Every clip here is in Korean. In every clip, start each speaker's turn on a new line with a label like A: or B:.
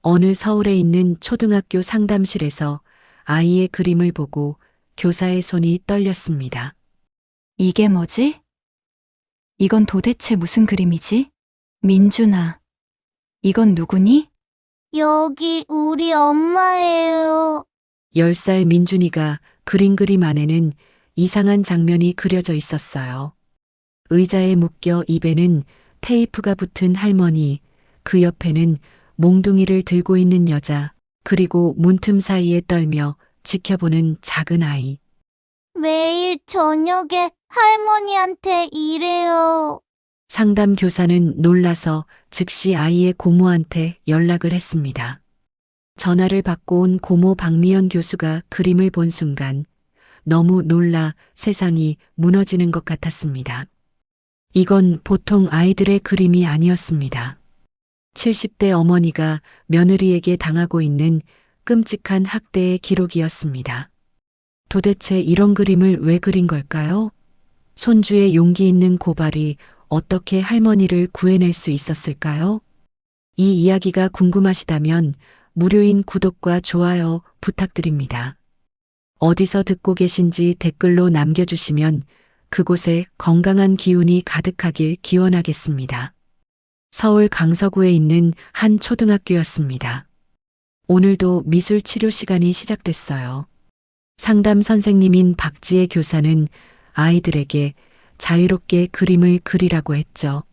A: 어느 서울에 있는 초등학교 상담실에서 아이의 그림을 보고 교사의 손이 떨렸습니다.
B: 이게 뭐지? 이건 도대체 무슨 그림이지? 민준아, 이건 누구니?
C: 여기 우리 엄마예요.
A: 10살 민준이가 그린 그림 안에는 이상한 장면이 그려져 있었어요. 의자에 묶여 입에는 테이프가 붙은 할머니, 그 옆에는 몽둥이를 들고 있는 여자, 그리고 문틈 사이에 떨며 지켜보는 작은 아이.
C: 매일 저녁에 할머니한테 이래요.
A: 상담 교사는 놀라서 즉시 아이의 고모한테 연락을 했습니다. 전화를 받고 온 고모 박미연 교수가 그림을 본 순간 너무 놀라 세상이 무너지는 것 같았습니다. 이건 보통 아이들의 그림이 아니었습니다. 70대 어머니가 며느리에게 당하고 있는 끔찍한 학대의 기록이었습니다. 도대체 이런 그림을 왜 그린 걸까요? 손주의 용기 있는 고발이 어떻게 할머니를 구해낼 수 있었을까요? 이 이야기가 궁금하시다면 무료인 구독과 좋아요 부탁드립니다. 어디서 듣고 계신지 댓글로 남겨주시면 그곳에 건강한 기운이 가득하길 기원하겠습니다. 서울 강서구에 있는 한 초등학교였습니다. 오늘도 미술 치료 시간이 시작됐어요. 상담 선생님인 박지혜 교사는 아이들에게 자유롭게 그림을 그리라고 했죠.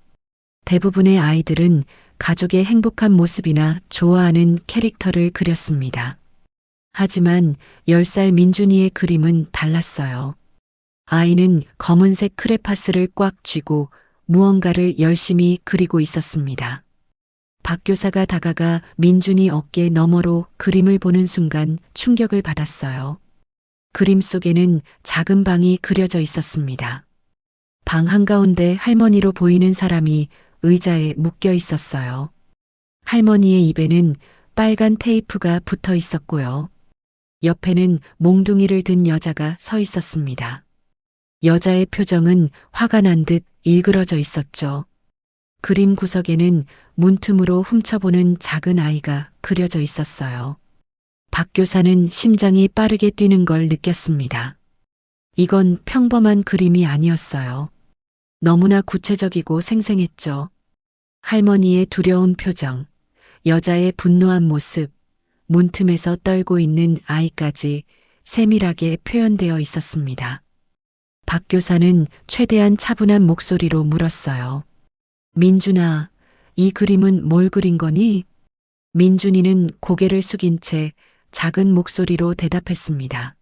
A: 대부분의 아이들은 가족의 행복한 모습이나 좋아하는 캐릭터를 그렸습니다. 하지만 10살 민준이의 그림은 달랐어요. 아이는 검은색 크레파스를 꽉 쥐고 무언가를 열심히 그리고 있었습니다. 박 교사가 다가가 민준이 어깨 너머로 그림을 보는 순간 충격을 받았어요. 그림 속에는 작은 방이 그려져 있었습니다. 방 한가운데 할머니로 보이는 사람이 의자에 묶여 있었어요. 할머니의 입에는 빨간 테이프가 붙어 있었고요. 옆에는 몽둥이를 든 여자가 서 있었습니다. 여자의 표정은 화가 난 듯 일그러져 있었죠. 그림 구석에는 문틈으로 훔쳐보는 작은 아이가 그려져 있었어요. 박 교사는 심장이 빠르게 뛰는 걸 느꼈습니다. 이건 평범한 그림이 아니었어요. 너무나 구체적이고 생생했죠. 할머니의 두려운 표정, 여자의 분노한 모습, 문틈에서 떨고 있는 아이까지 세밀하게 표현되어 있었습니다. 박 교사는 최대한 차분한 목소리로 물었어요. 민준아, 이 그림은 뭘 그린 거니? 민준이는 고개를 숙인 채 작은 목소리로 대답했습니다.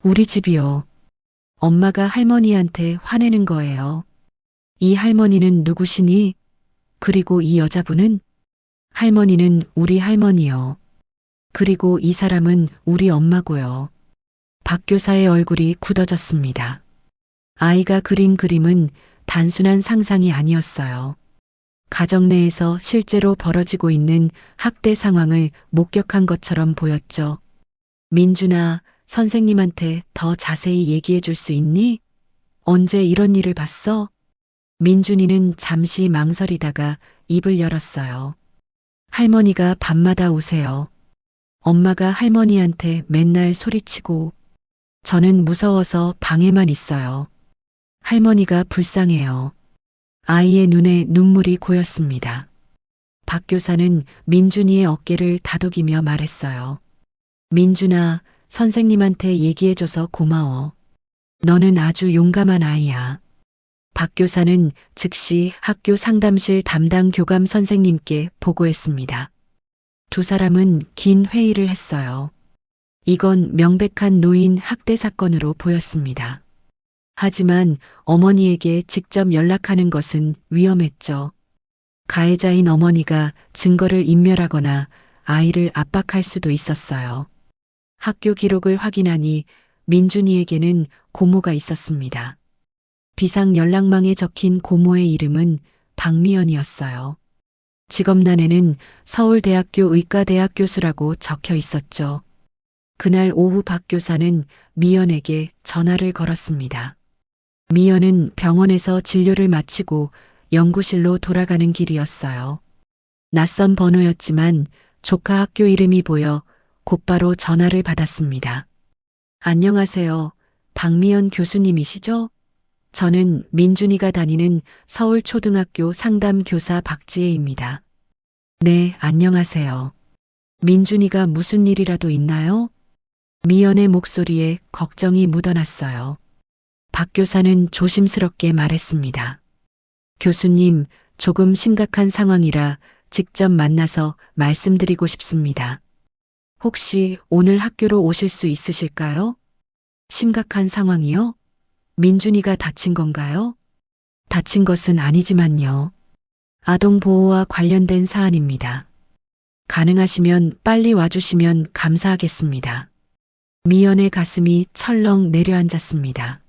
A: 우리 집이요. 엄마가 할머니한테 화내는 거예요. 이 할머니는 누구시니? 그리고 이 여자분은? 할머니는 우리 할머니요. 그리고 이 사람은 우리 엄마고요. 박 교사의 얼굴이 굳어졌습니다. 아이가 그린 그림은 단순한 상상이 아니었어요. 가정 내에서 실제로 벌어지고 있는 학대 상황을 목격한 것처럼 보였죠. 민준아, 선생님한테 더 자세히 얘기해 줄 수 있니? 언제 이런 일을 봤어? 민준이는 잠시 망설이다가 입을 열었어요. 할머니가 밤마다 우세요. 엄마가 할머니한테 맨날 소리치고 저는 무서워서 방에만 있어요. 할머니가 불쌍해요. 아이의 눈에 눈물이 고였습니다. 박 교사는 민준이의 어깨를 다독이며 말했어요. 민준아, 선생님한테 얘기해줘서 고마워. 너는 아주 용감한 아이야. 박 교사는 즉시 학교 상담실 담당 교감 선생님께 보고했습니다. 두 사람은 긴 회의를 했어요. 이건 명백한 노인 학대 사건으로 보였습니다. 하지만 어머니에게 직접 연락하는 것은 위험했죠. 가해자인 어머니가 증거를 인멸하거나 아이를 압박할 수도 있었어요. 학교 기록을 확인하니 민준이에게는 고모가 있었습니다. 비상 연락망에 적힌 고모의 이름은 박미연이었어요. 직업란에는 서울대학교 의과대학 교수라고 적혀 있었죠. 그날 오후 박 교사는 미연에게 전화를 걸었습니다. 미연은 병원에서 진료를 마치고 연구실로 돌아가는 길이었어요. 낯선 번호였지만 조카 학교 이름이 보여 곧바로 전화를 받았습니다. 안녕하세요. 박미연 교수님이시죠? 저는 민준이가 다니는 서울초등학교 상담교사 박지혜입니다. 네, 안녕하세요. 민준이가 무슨 일이라도 있나요? 미연의 목소리에 걱정이 묻어났어요. 박 교사는 조심스럽게 말했습니다. 교수님, 조금 심각한 상황이라 직접 만나서 말씀드리고 싶습니다. 혹시 오늘 학교로 오실 수 있으실까요? 심각한 상황이요? 민준이가 다친 건가요? 다친 것은 아니지만요. 아동보호와 관련된 사안입니다. 가능하시면 빨리 와주시면 감사하겠습니다. 미연의 가슴이 철렁 내려앉았습니다.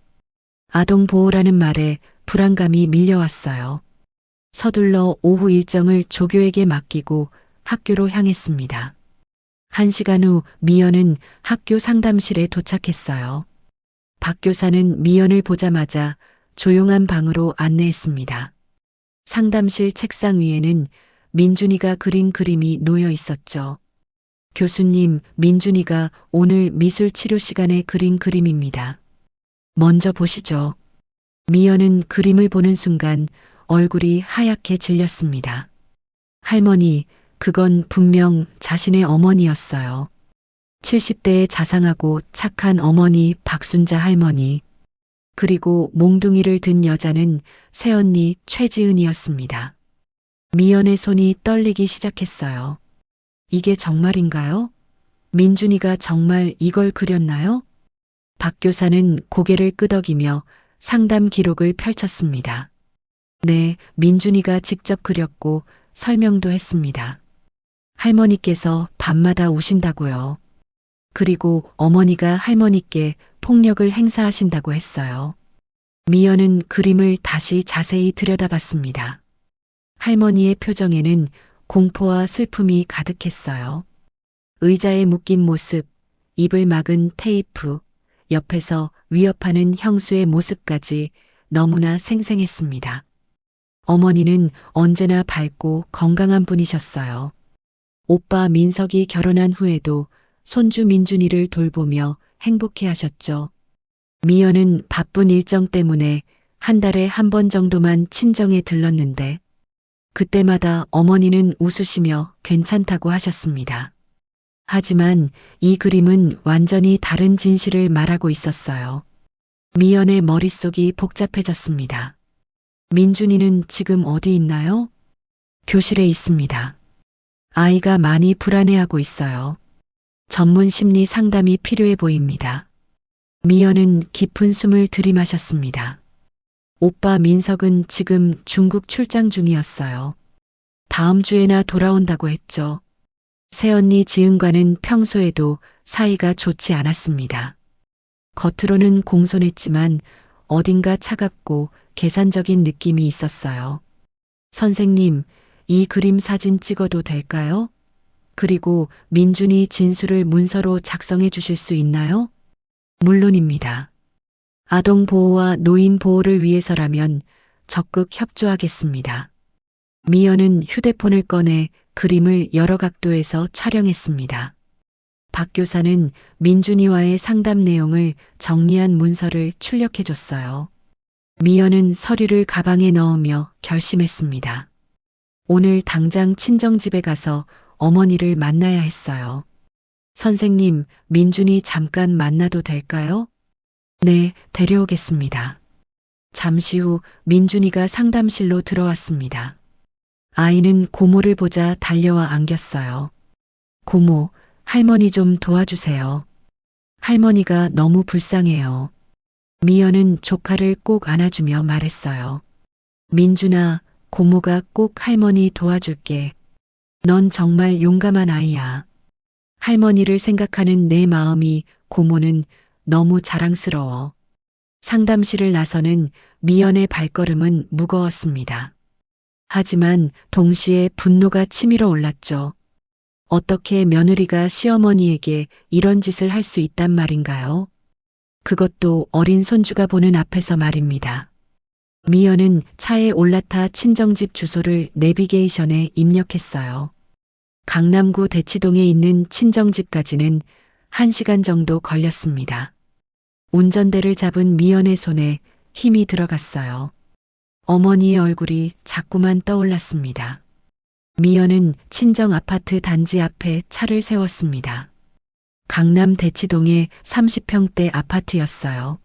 A: 아동보호라는 말에 불안감이 밀려왔어요. 서둘러 오후 일정을 조교에게 맡기고 학교로 향했습니다. 1시간 후 미연은 학교 상담실에 도착했어요. 박 교사는 미연을 보자마자 조용한 방으로 안내했습니다. 상담실 책상 위에는 민준이가 그린 그림이 놓여 있었죠. 교수님, 민준이가 오늘 미술 치료 시간에 그린 그림입니다. 먼저 보시죠. 미연은 그림을 보는 순간 얼굴이 하얗게 질렸습니다. 할머니, 그건 분명 자신의 어머니였어요. 70대의 자상하고 착한 어머니 박순자 할머니. 그리고 몽둥이를 든 여자는 새언니 최지은이었습니다. 미연의 손이 떨리기 시작했어요. 이게 정말인가요? 민준이가 정말 이걸 그렸나요? 박 교사는 고개를 끄덕이며 상담 기록을 펼쳤습니다. 네, 민준이가 직접 그렸고 설명도 했습니다. 할머니께서 밤마다 우신다고요. 그리고 어머니가 할머니께 폭력을 행사하신다고 했어요. 미연은 그림을 다시 자세히 들여다봤습니다. 할머니의 표정에는 공포와 슬픔이 가득했어요. 의자에 묶인 모습, 입을 막은 테이프, 옆에서 위협하는 형수의 모습까지 너무나 생생했습니다. 어머니는 언제나 밝고 건강한 분이셨어요. 오빠 민석이 결혼한 후에도 손주 민준이를 돌보며 행복해 하셨죠. 미연은 바쁜 일정 때문에 한 달에 한 번 정도만 친정에 들렀는데 그때마다 어머니는 웃으시며 괜찮다고 하셨습니다. 하지만 이 그림은 완전히 다른 진실을 말하고 있었어요. 미연의 머릿속이 복잡해졌습니다. 민준이는 지금 어디 있나요? 교실에 있습니다. 아이가 많이 불안해하고 있어요. 전문 심리 상담이 필요해 보입니다. 미연은 깊은 숨을 들이마셨습니다. 오빠 민석은 지금 중국 출장 중이었어요. 다음 주에나 돌아온다고 했죠. 새언니 지은과는 평소에도 사이가 좋지 않았습니다. 겉으로는 공손했지만 어딘가 차갑고 계산적인 느낌이 있었어요. 선생님, 이 그림 사진 찍어도 될까요? 그리고 민준이 진술을 문서로 작성해 주실 수 있나요? 물론입니다. 아동 보호와 노인 보호를 위해서라면 적극 협조하겠습니다. 미연은 휴대폰을 꺼내 그림을 여러 각도에서 촬영했습니다. 박 교사는 민준이와의 상담 내용을 정리한 문서를 출력해 줬어요. 미연은 서류를 가방에 넣으며 결심했습니다. 오늘 당장 친정집에 가서 어머니를 만나야 했어요. 선생님, 민준이 잠깐 만나도 될까요? 네, 데려오겠습니다. 잠시 후 민준이가 상담실로 들어왔습니다. 아이는 고모를 보자 달려와 안겼어요. 고모, 할머니 좀 도와주세요. 할머니가 너무 불쌍해요. 미연은 조카를 꼭 안아주며 말했어요. 민준아, 고모가 꼭 할머니 도와줄게. 넌 정말 용감한 아이야. 할머니를 생각하는 내 마음이 고모는 너무 자랑스러워. 상담실을 나서는 미연의 발걸음은 무거웠습니다. 하지만 동시에 분노가 치밀어 올랐죠. 어떻게 며느리가 시어머니에게 이런 짓을 할 수 있단 말인가요? 그것도 어린 손주가 보는 앞에서 말입니다. 미연은 차에 올라타 친정집 주소를 내비게이션에 입력했어요. 강남구 대치동에 있는 친정집까지는 1시간 정도 걸렸습니다. 운전대를 잡은 미연의 손에 힘이 들어갔어요. 어머니의 얼굴이 자꾸만 떠올랐습니다. 미연은 친정 아파트 단지 앞에 차를 세웠습니다. 강남 대치동의 30평대 아파트였어요.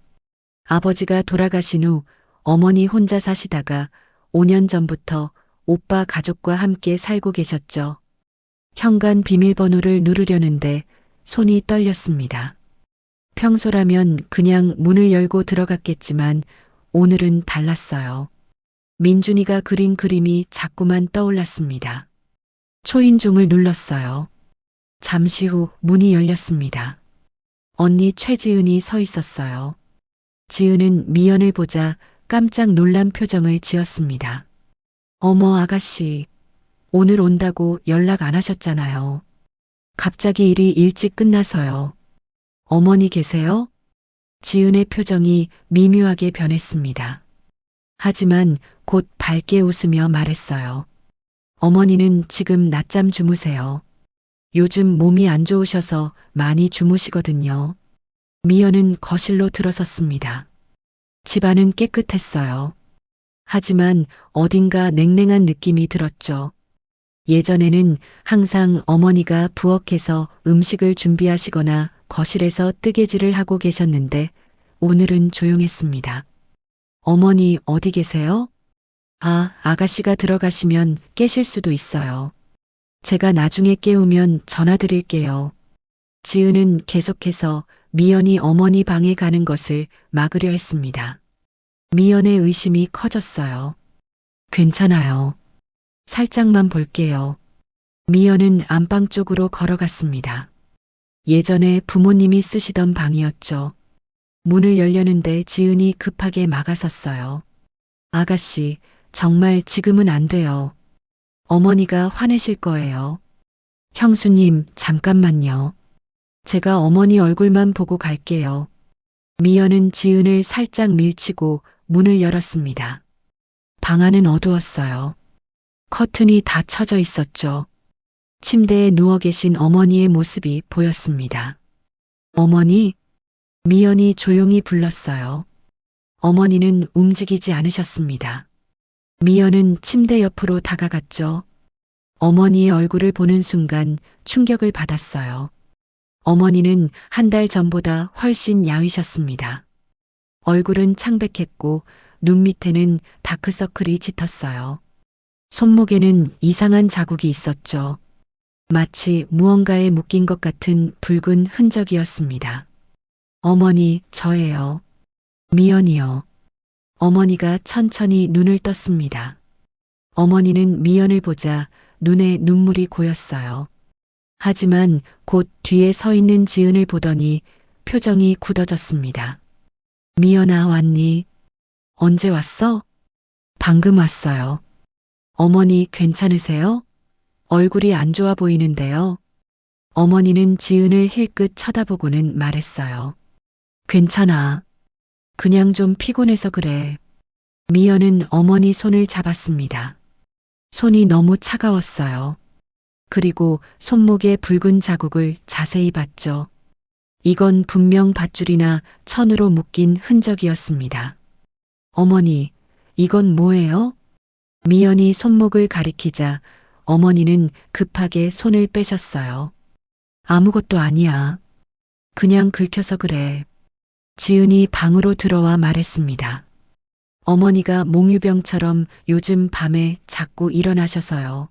A: 아버지가 돌아가신 후 어머니 혼자 사시다가 5년 전부터 오빠 가족과 함께 살고 계셨죠. 현관 비밀번호를 누르려는데 손이 떨렸습니다. 평소라면 그냥 문을 열고 들어갔겠지만 오늘은 달랐어요. 민준이가 그린 그림이 자꾸만 떠올랐습니다. 초인종을 눌렀어요. 잠시 후 문이 열렸습니다. 언니 최지은이 서 있었어요. 지은은 미연을 보자 깜짝 놀란 표정을 지었습니다. 어머 아가씨, 오늘 온다고 연락 안 하셨잖아요. 갑자기 일이 일찍 끝나서요. 어머니 계세요? 지은의 표정이 미묘하게 변했습니다. 하지만 곧 밝게 웃으며 말했어요. 어머니는 지금 낮잠 주무세요. 요즘 몸이 안 좋으셔서 많이 주무시거든요. 미연은 거실로 들어섰습니다. 집안은 깨끗했어요. 하지만 어딘가 냉랭한 느낌이 들었죠. 예전에는 항상 어머니가 부엌에서 음식을 준비하시거나 거실에서 뜨개질을 하고 계셨는데 오늘은 조용했습니다. 어머니 어디 계세요? 아, 아가씨가 들어가시면 깨실 수도 있어요. 제가 나중에 깨우면 전화 드릴게요. 지은은 계속해서 미연이 어머니 방에 가는 것을 막으려 했습니다. 미연의 의심이 커졌어요. 괜찮아요. 살짝만 볼게요. 미연은 안방 쪽으로 걸어갔습니다. 예전에 부모님이 쓰시던 방이었죠. 문을 열려는데 지은이 급하게 막아섰어요. 아가씨, 정말 지금은 안 돼요. 어머니가 화내실 거예요. 형수님, 잠깐만요. 제가 어머니 얼굴만 보고 갈게요. 미연은 지은을 살짝 밀치고 문을 열었습니다. 방 안은 어두웠어요. 커튼이 다 쳐져 있었죠. 침대에 누워 계신 어머니의 모습이 보였습니다. 어머니? 미연이 조용히 불렀어요. 어머니는 움직이지 않으셨습니다. 미연은 침대 옆으로 다가갔죠. 어머니의 얼굴을 보는 순간 충격을 받았어요. 어머니는 한 달 전보다 훨씬 야위셨습니다. 얼굴은 창백했고 눈 밑에는 다크서클이 짙었어요. 손목에는 이상한 자국이 있었죠. 마치 무언가에 묶인 것 같은 붉은 흔적이었습니다. 어머니, 저예요. 미연이요. 어머니가 천천히 눈을 떴습니다. 어머니는 미연을 보자 눈에 눈물이 고였어요. 하지만 곧 뒤에 서 있는 지은을 보더니 표정이 굳어졌습니다. 미연아, 왔니? 언제 왔어? 방금 왔어요. 어머니 괜찮으세요? 얼굴이 안 좋아 보이는데요. 어머니는 지은을 힐끗 쳐다보고는 말했어요. 괜찮아. 그냥 좀 피곤해서 그래. 미연은 어머니 손을 잡았습니다. 손이 너무 차가웠어요. 그리고 손목에 붉은 자국을 자세히 봤죠. 이건 분명 밧줄이나 천으로 묶인 흔적이었습니다. 어머니, 이건 뭐예요? 미연이 손목을 가리키자 어머니는 급하게 손을 빼셨어요. 아무것도 아니야. 그냥 긁혀서 그래. 지은이 방으로 들어와 말했습니다. 어머니가 몽유병처럼 요즘 밤에 자꾸 일어나셔서요.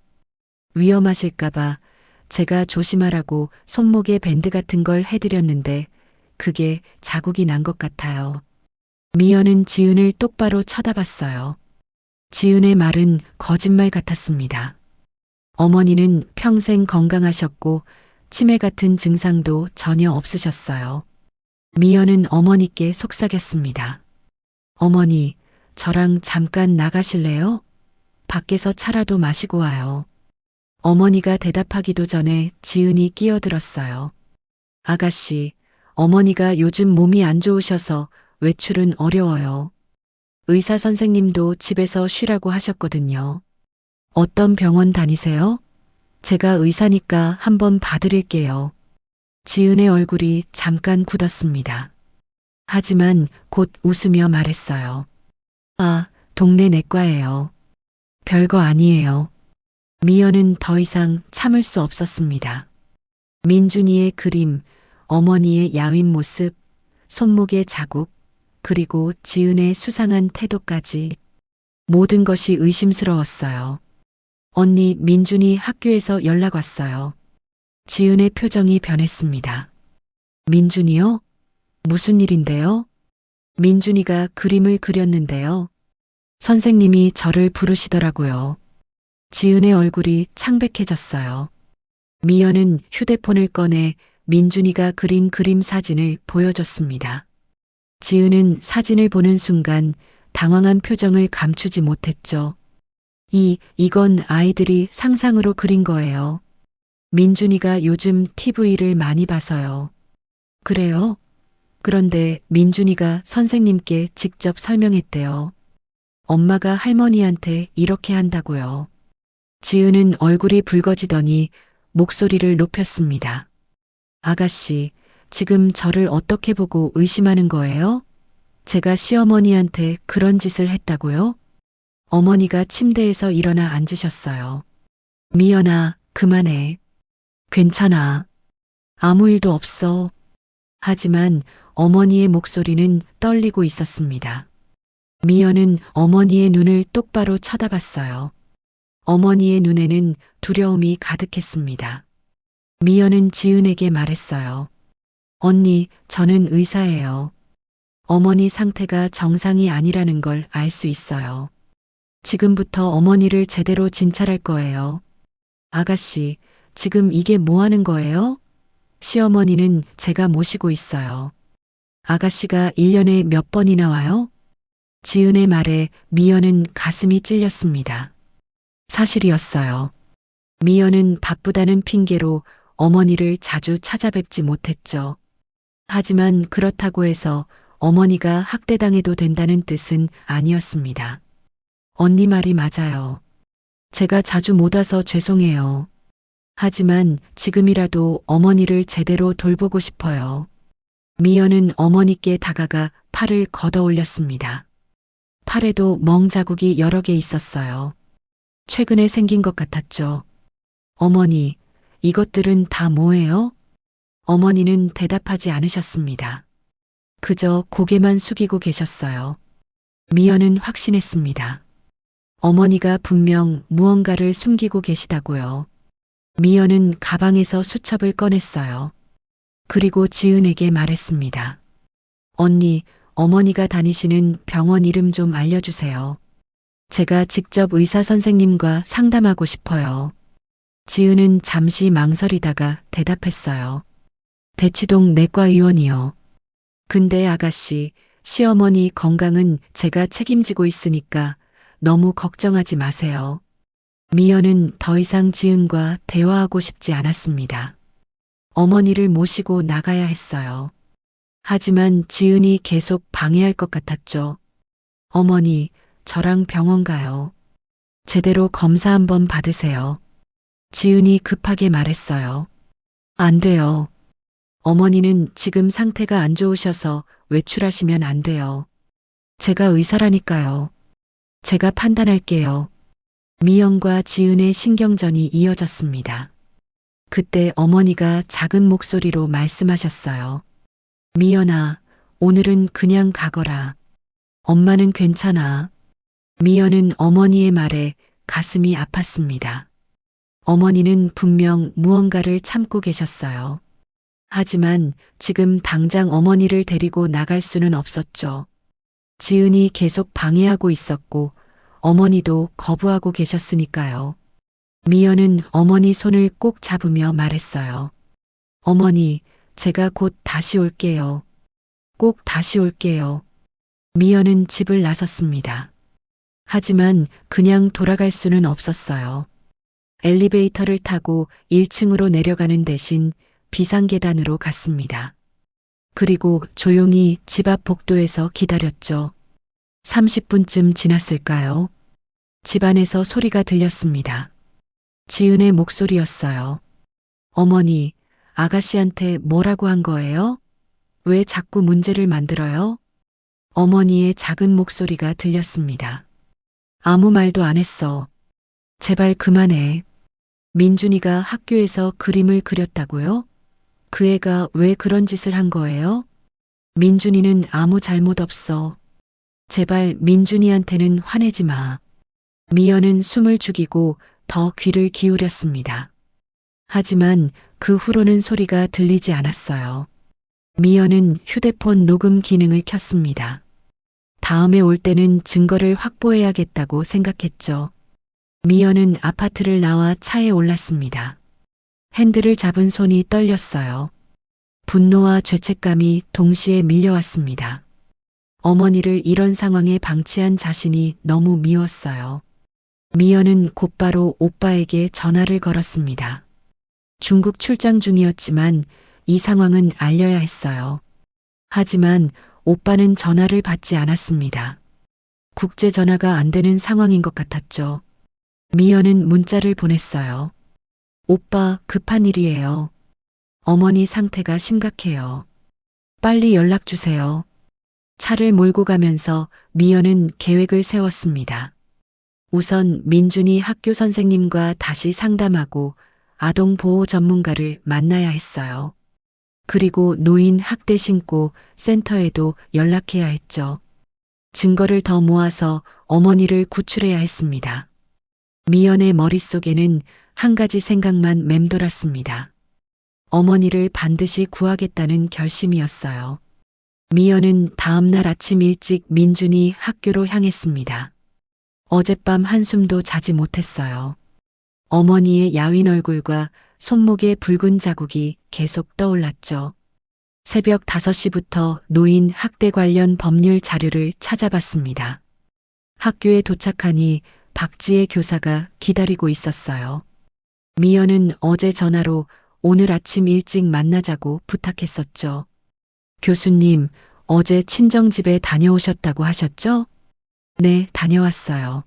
A: 위험하실까봐 제가 조심하라고 손목에 밴드 같은 걸 해드렸는데 그게 자국이 난 것 같아요. 미연은 지은을 똑바로 쳐다봤어요. 지은의 말은 거짓말 같았습니다. 어머니는 평생 건강하셨고 치매 같은 증상도 전혀 없으셨어요. 미연은 어머니께 속삭였습니다. 어머니, 저랑 잠깐 나가실래요? 밖에서 차라도 마시고 와요. 어머니가 대답하기도 전에 지은이 끼어들었어요. 아가씨, 어머니가 요즘 몸이 안 좋으셔서 외출은 어려워요. 의사 선생님도 집에서 쉬라고 하셨거든요. 어떤 병원 다니세요? 제가 의사니까 한번 봐드릴게요. 지은의 얼굴이 잠깐 굳었습니다. 하지만 곧 웃으며 말했어요. 아, 동네 내과예요. 별거 아니에요. 미연은 더 이상 참을 수 없었습니다. 민준이의 그림, 어머니의 야윈 모습, 손목의 자국, 그리고 지은의 수상한 태도까지 모든 것이 의심스러웠어요. 언니 민준이 학교에서 연락 왔어요. 지은의 표정이 변했습니다. 민준이요? 무슨 일인데요? 민준이가 그림을 그렸는데요. 선생님이 저를 부르시더라고요. 지은의 얼굴이 창백해졌어요. 미연은 휴대폰을 꺼내 민준이가 그린 그림 사진을 보여줬습니다. 지은은 사진을 보는 순간 당황한 표정을 감추지 못했죠. 이건 아이들이 상상으로 그린 거예요. 민준이가 요즘 TV를 많이 봐서요. 그래요? 그런데 민준이가 선생님께 직접 설명했대요. 엄마가 할머니한테 이렇게 한다고요. 지은은 얼굴이 붉어지더니 목소리를 높였습니다. 아가씨, 지금 저를 어떻게 보고 의심하는 거예요? 제가 시어머니한테 그런 짓을 했다고요? 어머니가 침대에서 일어나 앉으셨어요. 미연아, 그만해. 괜찮아. 아무 일도 없어. 하지만 어머니의 목소리는 떨리고 있었습니다. 미연은 어머니의 눈을 똑바로 쳐다봤어요. 어머니의 눈에는 두려움이 가득했습니다. 미연은 지은에게 말했어요. 언니, 저는 의사예요. 어머니 상태가 정상이 아니라는 걸 알 수 있어요. 지금부터 어머니를 제대로 진찰할 거예요. 아가씨, 지금 이게 뭐 하는 거예요? 시어머니는 제가 모시고 있어요. 아가씨가 1년에 몇 번이나 와요? 지은의 말에 미연은 가슴이 찔렸습니다. 사실이었어요. 미연은 바쁘다는 핑계로 어머니를 자주 찾아뵙지 못했죠. 하지만 그렇다고 해서 어머니가 학대당해도 된다는 뜻은 아니었습니다. 언니 말이 맞아요. 제가 자주 못 와서 죄송해요. 하지만 지금이라도 어머니를 제대로 돌보고 싶어요. 미연은 어머니께 다가가 팔을 걷어 올렸습니다. 팔에도 멍 자국이 여러 개 있었어요. 최근에 생긴 것 같았죠. 어머니, 이것들은 다 뭐예요? 어머니는 대답하지 않으셨습니다. 그저 고개만 숙이고 계셨어요. 미연은 확신했습니다. 어머니가 분명 무언가를 숨기고 계시다고요. 미연은 가방에서 수첩을 꺼냈어요. 그리고 지은에게 말했습니다. 언니, 어머니가 다니시는 병원 이름 좀 알려주세요. 제가 직접 의사 선생님과 상담하고 싶어요. 지은은 잠시 망설이다가 대답했어요. 대치동 내과의원이요. 근데 아가씨, 시어머니 건강은 제가 책임지고 있으니까 너무 걱정하지 마세요. 미연은 더 이상 지은과 대화하고 싶지 않았습니다. 어머니를 모시고 나가야 했어요. 하지만 지은이 계속 방해할 것 같았죠. 어머니, 저랑 병원 가요. 제대로 검사 한번 받으세요. 지은이 급하게 말했어요. 안 돼요. 어머니는 지금 상태가 안 좋으셔서 외출하시면 안 돼요. 제가 의사라니까요. 제가 판단할게요. 미연과 지은의 신경전이 이어졌습니다. 그때 어머니가 작은 목소리로 말씀하셨어요. 미연아, 오늘은 그냥 가거라. 엄마는 괜찮아. 미연은 어머니의 말에 가슴이 아팠습니다. 어머니는 분명 무언가를 참고 계셨어요. 하지만 지금 당장 어머니를 데리고 나갈 수는 없었죠. 지은이 계속 방해하고 있었고 어머니도 거부하고 계셨으니까요. 미연은 어머니 손을 꼭 잡으며 말했어요. 어머니, 제가 곧 다시 올게요. 꼭 다시 올게요. 미연은 집을 나섰습니다. 하지만 그냥 돌아갈 수는 없었어요. 엘리베이터를 타고 1층으로 내려가는 대신 비상계단으로 갔습니다. 그리고 조용히 집 앞 복도에서 기다렸죠. 30분쯤 지났을까요? 집 안에서 소리가 들렸습니다. 지은의 목소리였어요. 어머니, 아가씨한테 뭐라고 한 거예요? 왜 자꾸 문제를 만들어요? 어머니의 작은 목소리가 들렸습니다. 아무 말도 안 했어. 제발 그만해. 민준이가 학교에서 그림을 그렸다고요? 그 애가 왜 그런 짓을 한 거예요? 민준이는 아무 잘못 없어. 제발 민준이한테는 화내지 마. 미연은 숨을 죽이고 더 귀를 기울였습니다. 하지만 그 후로는 소리가 들리지 않았어요. 미연은 휴대폰 녹음 기능을 켰습니다. 다음에 올 때는 증거를 확보해야겠다고 생각했죠. 미연은 아파트를 나와 차에 올랐습니다. 핸들을 잡은 손이 떨렸어요. 분노와 죄책감이 동시에 밀려왔습니다. 어머니를 이런 상황에 방치한 자신이 너무 미웠어요. 미연은 곧바로 오빠에게 전화를 걸었습니다. 중국 출장 중이었지만 이 상황은 알려야 했어요. 하지만 오빠는 전화를 받지 않았습니다. 국제 전화가 안 되는 상황인 것 같았죠. 미연은 문자를 보냈어요. 오빠, 급한 일이에요. 어머니 상태가 심각해요. 빨리 연락 주세요. 차를 몰고 가면서 미연은 계획을 세웠습니다. 우선 민준이 학교 선생님과 다시 상담하고 아동보호 전문가를 만나야 했어요. 그리고 노인 학대 신고 센터에도 연락해야 했죠. 증거를 더 모아서 어머니를 구출해야 했습니다. 미연의 머릿속에는 한 가지 생각만 맴돌았습니다. 어머니를 반드시 구하겠다는 결심이었어요. 미연은 다음날 아침 일찍 민준이 학교로 향했습니다. 어젯밤 한숨도 자지 못했어요. 어머니의 야윈 얼굴과 손목에 붉은 자국이 계속 떠올랐죠. 새벽 5시부터 노인 학대 관련 법률 자료를 찾아봤습니다. 학교에 도착하니 박지혜 교사가 기다리고 있었어요. 미연은 어제 전화로 오늘 아침 일찍 만나자고 부탁했었죠. 교수님, 어제 친정집에 다녀오셨다고 하셨죠? 네, 다녀왔어요.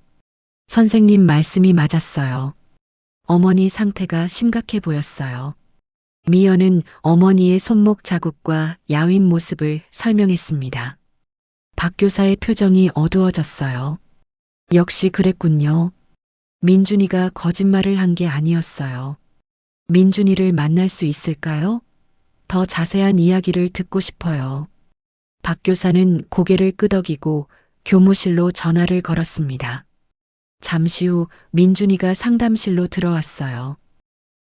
A: 선생님 말씀이 맞았어요. 어머니 상태가 심각해 보였어요. 미연은 어머니의 손목 자국과 야윈 모습을 설명했습니다. 박 교사의 표정이 어두워졌어요. 역시 그랬군요. 민준이가 거짓말을 한 게 아니었어요. 민준이를 만날 수 있을까요? 더 자세한 이야기를 듣고 싶어요. 박 교사는 고개를 끄덕이고 교무실로 전화를 걸었습니다. 잠시 후 민준이가 상담실로 들어왔어요.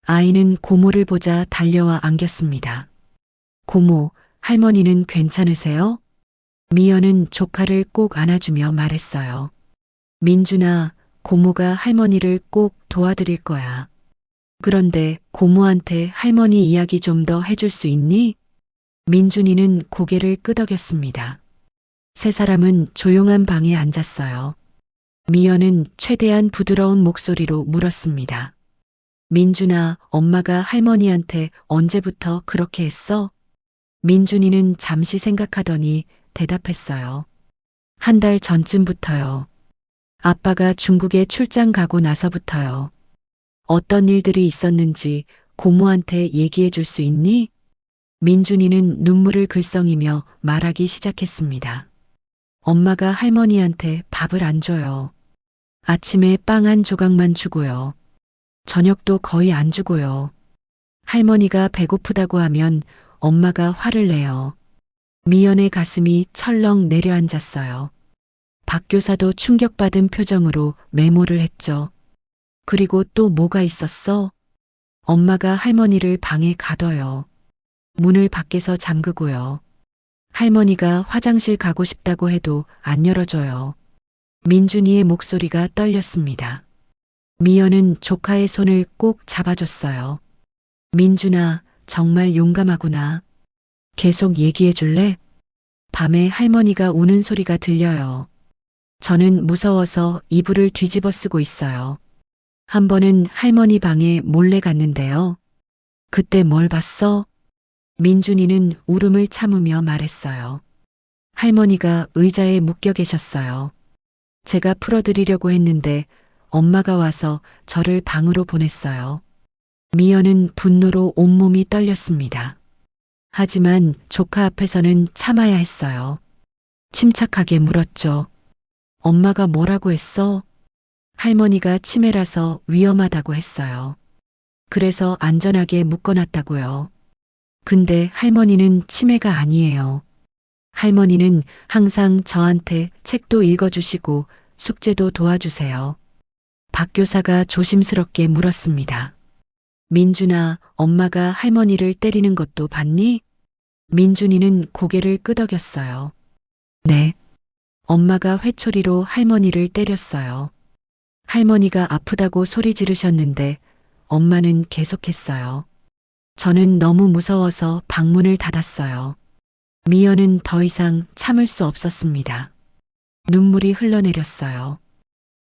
A: 아이는 고모를 보자 달려와 안겼습니다. 고모, 할머니는 괜찮으세요? 미연은 조카를 꼭 안아주며 말했어요. 민준아, 고모가 할머니를 꼭 도와드릴 거야. 그런데 고모한테 할머니 이야기 좀 더 해줄 수 있니? 민준이는 고개를 끄덕였습니다. 세 사람은 조용한 방에 앉았어요. 미연은 최대한 부드러운 목소리로 물었습니다. 민준아, 엄마가 할머니한테 언제부터 그렇게 했어? 민준이는 잠시 생각하더니 대답했어요. 한 달 전쯤부터요. 아빠가 중국에 출장 가고 나서부터요. 어떤 일들이 있었는지 고모한테 얘기해 줄 수 있니? 민준이는 눈물을 글썽이며 말하기 시작했습니다. 엄마가 할머니한테 밥을 안 줘요. 아침에 빵 한 조각만 주고요. 저녁도 거의 안 주고요. 할머니가 배고프다고 하면 엄마가 화를 내요. 미연의 가슴이 철렁 내려앉았어요. 박 교사도 충격받은 표정으로 메모를 했죠. 그리고 또 뭐가 있었어? 엄마가 할머니를 방에 가둬요. 문을 밖에서 잠그고요. 할머니가 화장실 가고 싶다고 해도 안 열어줘요. 민준이의 목소리가 떨렸습니다. 미연은 조카의 손을 꼭 잡아줬어요. 민준아, 정말 용감하구나. 계속 얘기해 줄래? 밤에 할머니가 우는 소리가 들려요. 저는 무서워서 이불을 뒤집어 쓰고 있어요. 한 번은 할머니 방에 몰래 갔는데요. 그때 뭘 봤어? 민준이는 울음을 참으며 말했어요. 할머니가 의자에 묶여 계셨어요. 제가 풀어드리려고 했는데 엄마가 와서 저를 방으로 보냈어요. 미연은 분노로 온몸이 떨렸습니다. 하지만 조카 앞에서는 참아야 했어요. 침착하게 물었죠. 엄마가 뭐라고 했어? 할머니가 치매라서 위험하다고 했어요. 그래서 안전하게 묶어놨다고요. 근데 할머니는 치매가 아니에요. 할머니는 항상 저한테 책도 읽어주시고 숙제도 도와주세요. 박 교사가 조심스럽게 물었습니다. 민준아, 엄마가 할머니를 때리는 것도 봤니? 민준이는 고개를 끄덕였어요. 네. 엄마가 회초리로 할머니를 때렸어요. 할머니가 아프다고 소리 지르셨는데 엄마는 계속했어요. 저는 너무 무서워서 방문을 닫았어요. 미연은 더 이상 참을 수 없었습니다. 눈물이 흘러내렸어요.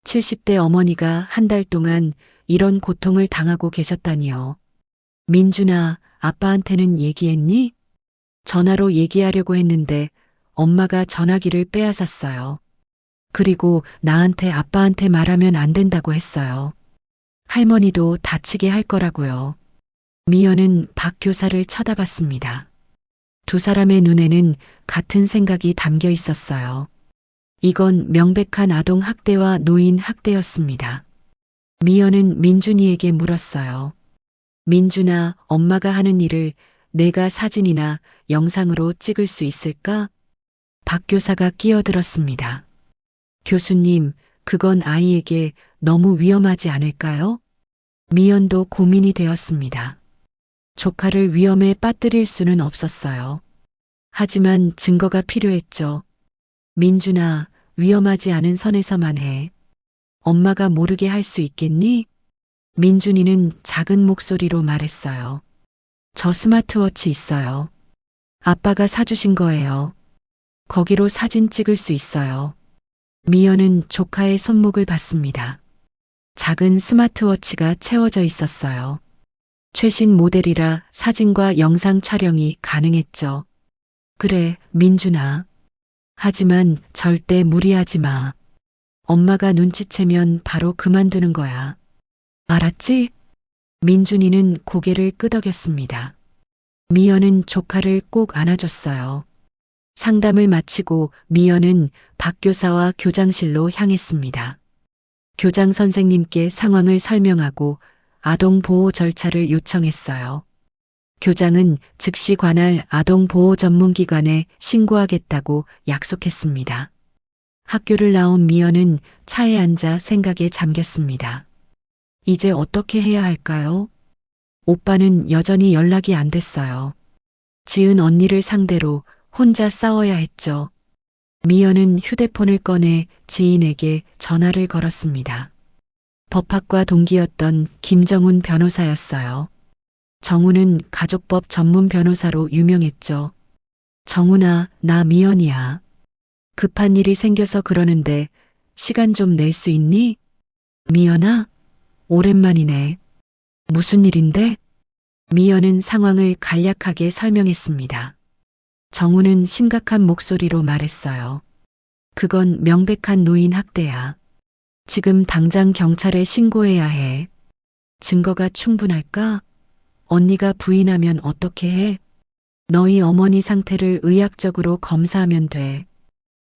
A: 70대 어머니가 한 달 동안 이런 고통을 당하고 계셨다니요. 민준아, 아빠한테는 얘기했니? 전화로 얘기하려고 했는데 엄마가 전화기를 빼앗았어요. 그리고 나한테 아빠한테 말하면 안 된다고 했어요. 할머니도 다치게 할 거라고요. 미연은 박 교사를 쳐다봤습니다. 두 사람의 눈에는 같은 생각이 담겨 있었어요. 이건 명백한 아동 학대와 노인 학대였습니다. 미연은 민준이에게 물었어요. 민준아, 엄마가 하는 일을 내가 사진이나 영상으로 찍을 수 있을까? 박 교사가 끼어들었습니다. 교수님, 그건 아이에게 너무 위험하지 않을까요? 미연도 고민이 되었습니다. 조카를 위험에 빠뜨릴 수는 없었어요. 하지만 증거가 필요했죠. 민준아, 위험하지 않은 선에서만 해. 엄마가 모르게 할 수 있겠니? 민준이는 작은 목소리로 말했어요. 저 스마트워치 있어요. 아빠가 사주신 거예요. 거기로 사진 찍을 수 있어요. 미연은 조카의 손목을 봤습니다. 작은 스마트워치가 채워져 있었어요. 최신 모델이라 사진과 영상 촬영이 가능했죠. 그래, 민준아. 하지만 절대 무리하지 마. 엄마가 눈치채면 바로 그만두는 거야. 알았지? 민준이는 고개를 끄덕였습니다. 미연은 조카를 꼭 안아줬어요. 상담을 마치고 미연은 박 교사와 교장실로 향했습니다. 교장 선생님께 상황을 설명하고 아동 보호 절차를 요청했어요. 교장은 즉시 관할 아동 보호 전문기관에 신고하겠다고 약속했습니다. 학교를 나온 미연은 차에 앉아 생각에 잠겼습니다. 이제 어떻게 해야 할까요? 오빠는 여전히 연락이 안 됐어요. 지은 언니를 상대로 혼자 싸워야 했죠. 미연은 휴대폰을 꺼내 지인에게 전화를 걸었습니다. 법학과 동기였던 김정훈 변호사였어요. 정훈은 가족법 전문 변호사로 유명했죠. 정훈아, 나 미연이야. 급한 일이 생겨서 그러는데 시간 좀 낼 수 있니? 미연아? 오랜만이네. 무슨 일인데? 미연은 상황을 간략하게 설명했습니다. 정우는 심각한 목소리로 말했어요. 그건 명백한 노인 학대야. 지금 당장 경찰에 신고해야 해. 증거가 충분할까? 언니가 부인하면 어떻게 해? 너희 어머니 상태를 의학적으로 검사하면 돼.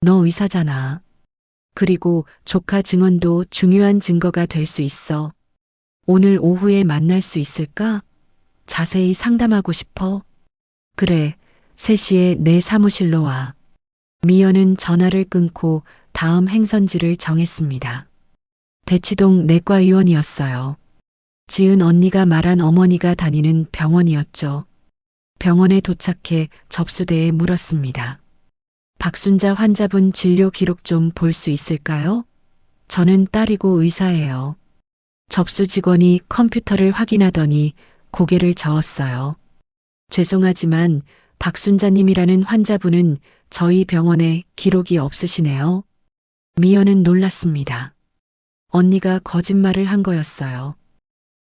A: 너 의사잖아. 그리고 조카 증언도 중요한 증거가 될 수 있어. 오늘 오후에 만날 수 있을까? 자세히 상담하고 싶어. 그래, 3시에 내 사무실로 와. 미연은 전화를 끊고 다음 행선지를 정했습니다. 대치동 내과의원이었어요. 지은 언니가 말한 어머니가 다니는 병원이었죠. 병원에 도착해 접수대에 물었습니다. 박순자 환자분 진료 기록 좀 볼 수 있을까요? 저는 딸이고 의사예요. 접수 직원이 컴퓨터를 확인하더니 고개를 저었어요. 죄송하지만 박순자님이라는 환자분은 저희 병원에 기록이 없으시네요. 미연은 놀랐습니다. 언니가 거짓말을 한 거였어요.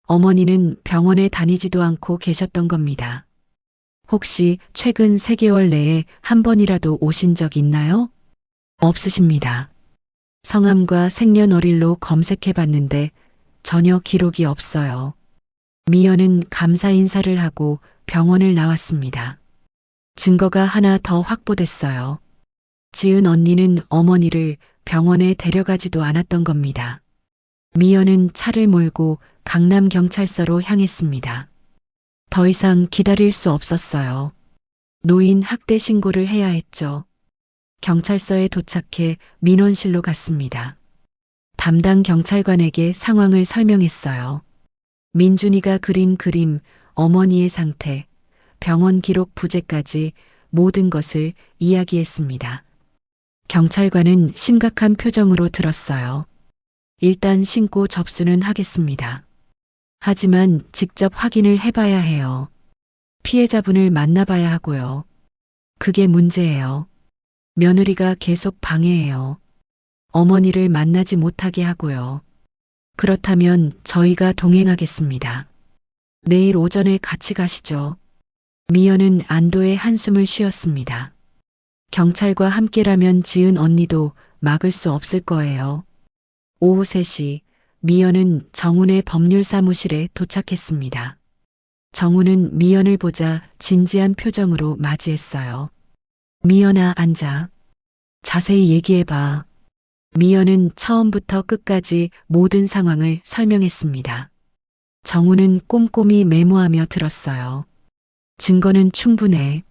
A: 어머니는 병원에 다니지도 않고 계셨던 겁니다. 혹시 최근 3개월 내에 한 번이라도 오신 적 있나요? 없으십니다. 성함과 생년월일로 검색해 봤는데 전혀 기록이 없어요. 미연은 감사 인사를 하고 병원을 나왔습니다. 증거가 하나 더 확보됐어요. 지은 언니는 어머니를 병원에 데려가지도 않았던 겁니다. 미연은 차를 몰고 강남경찰서로 향했습니다. 더 이상 기다릴 수 없었어요. 노인 학대 신고를 해야 했죠. 경찰서에 도착해 민원실로 갔습니다. 담당 경찰관에게 상황을 설명했어요. 민준이가 그린 그림, 어머니의 상태, 병원 기록 부재까지 모든 것을 이야기했습니다. 경찰관은 심각한 표정으로 들었어요. 일단 신고 접수는 하겠습니다. 하지만 직접 확인을 해봐야 해요. 피해자분을 만나봐야 하고요. 그게 문제예요. 며느리가 계속 방해해요. 어머니를 만나지 못하게 하고요. 그렇다면 저희가 동행하겠습니다. 내일 오전에 같이 가시죠. 미연은 안도의 한숨을 쉬었습니다. 경찰과 함께라면 지은 언니도 막을 수 없을 거예요. 오후 3시 미연은 정훈의 법률사무실에 도착했습니다. 정훈은 미연을 보자 진지한 표정으로 맞이했어요. 미연아, 앉아. 자세히 얘기해봐. 미연은 처음부터 끝까지 모든 상황을 설명했습니다. 정훈은 꼼꼼히 메모하며 들었어요. 증거는 충분해.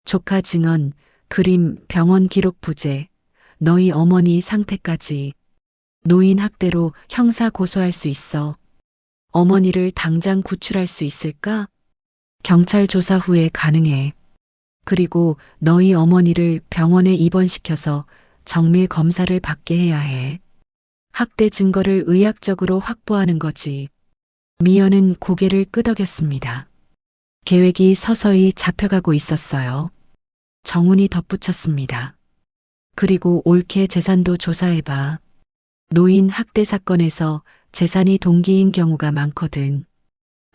A: 조카 증언, 그림, 병원 기록 부재, 너희 어머니 상태까지. 노인 학대로 형사 고소할 수 있어. 어머니를 당장 구출할 수 있을까? 경찰 조사 후에 가능해. 그리고 너희 어머니를 병원에 입원시켜서 정밀 검사를 받게 해야 해. 학대 증거를 의학적으로 확보하는 거지. 미연은 고개를 끄덕였습니다. 계획이 서서히 잡혀가고 있었어요. 정훈이 덧붙였습니다. 그리고 옳게 재산도 조사해봐. 노인 학대 사건에서 재산이 동기인 경우가 많거든.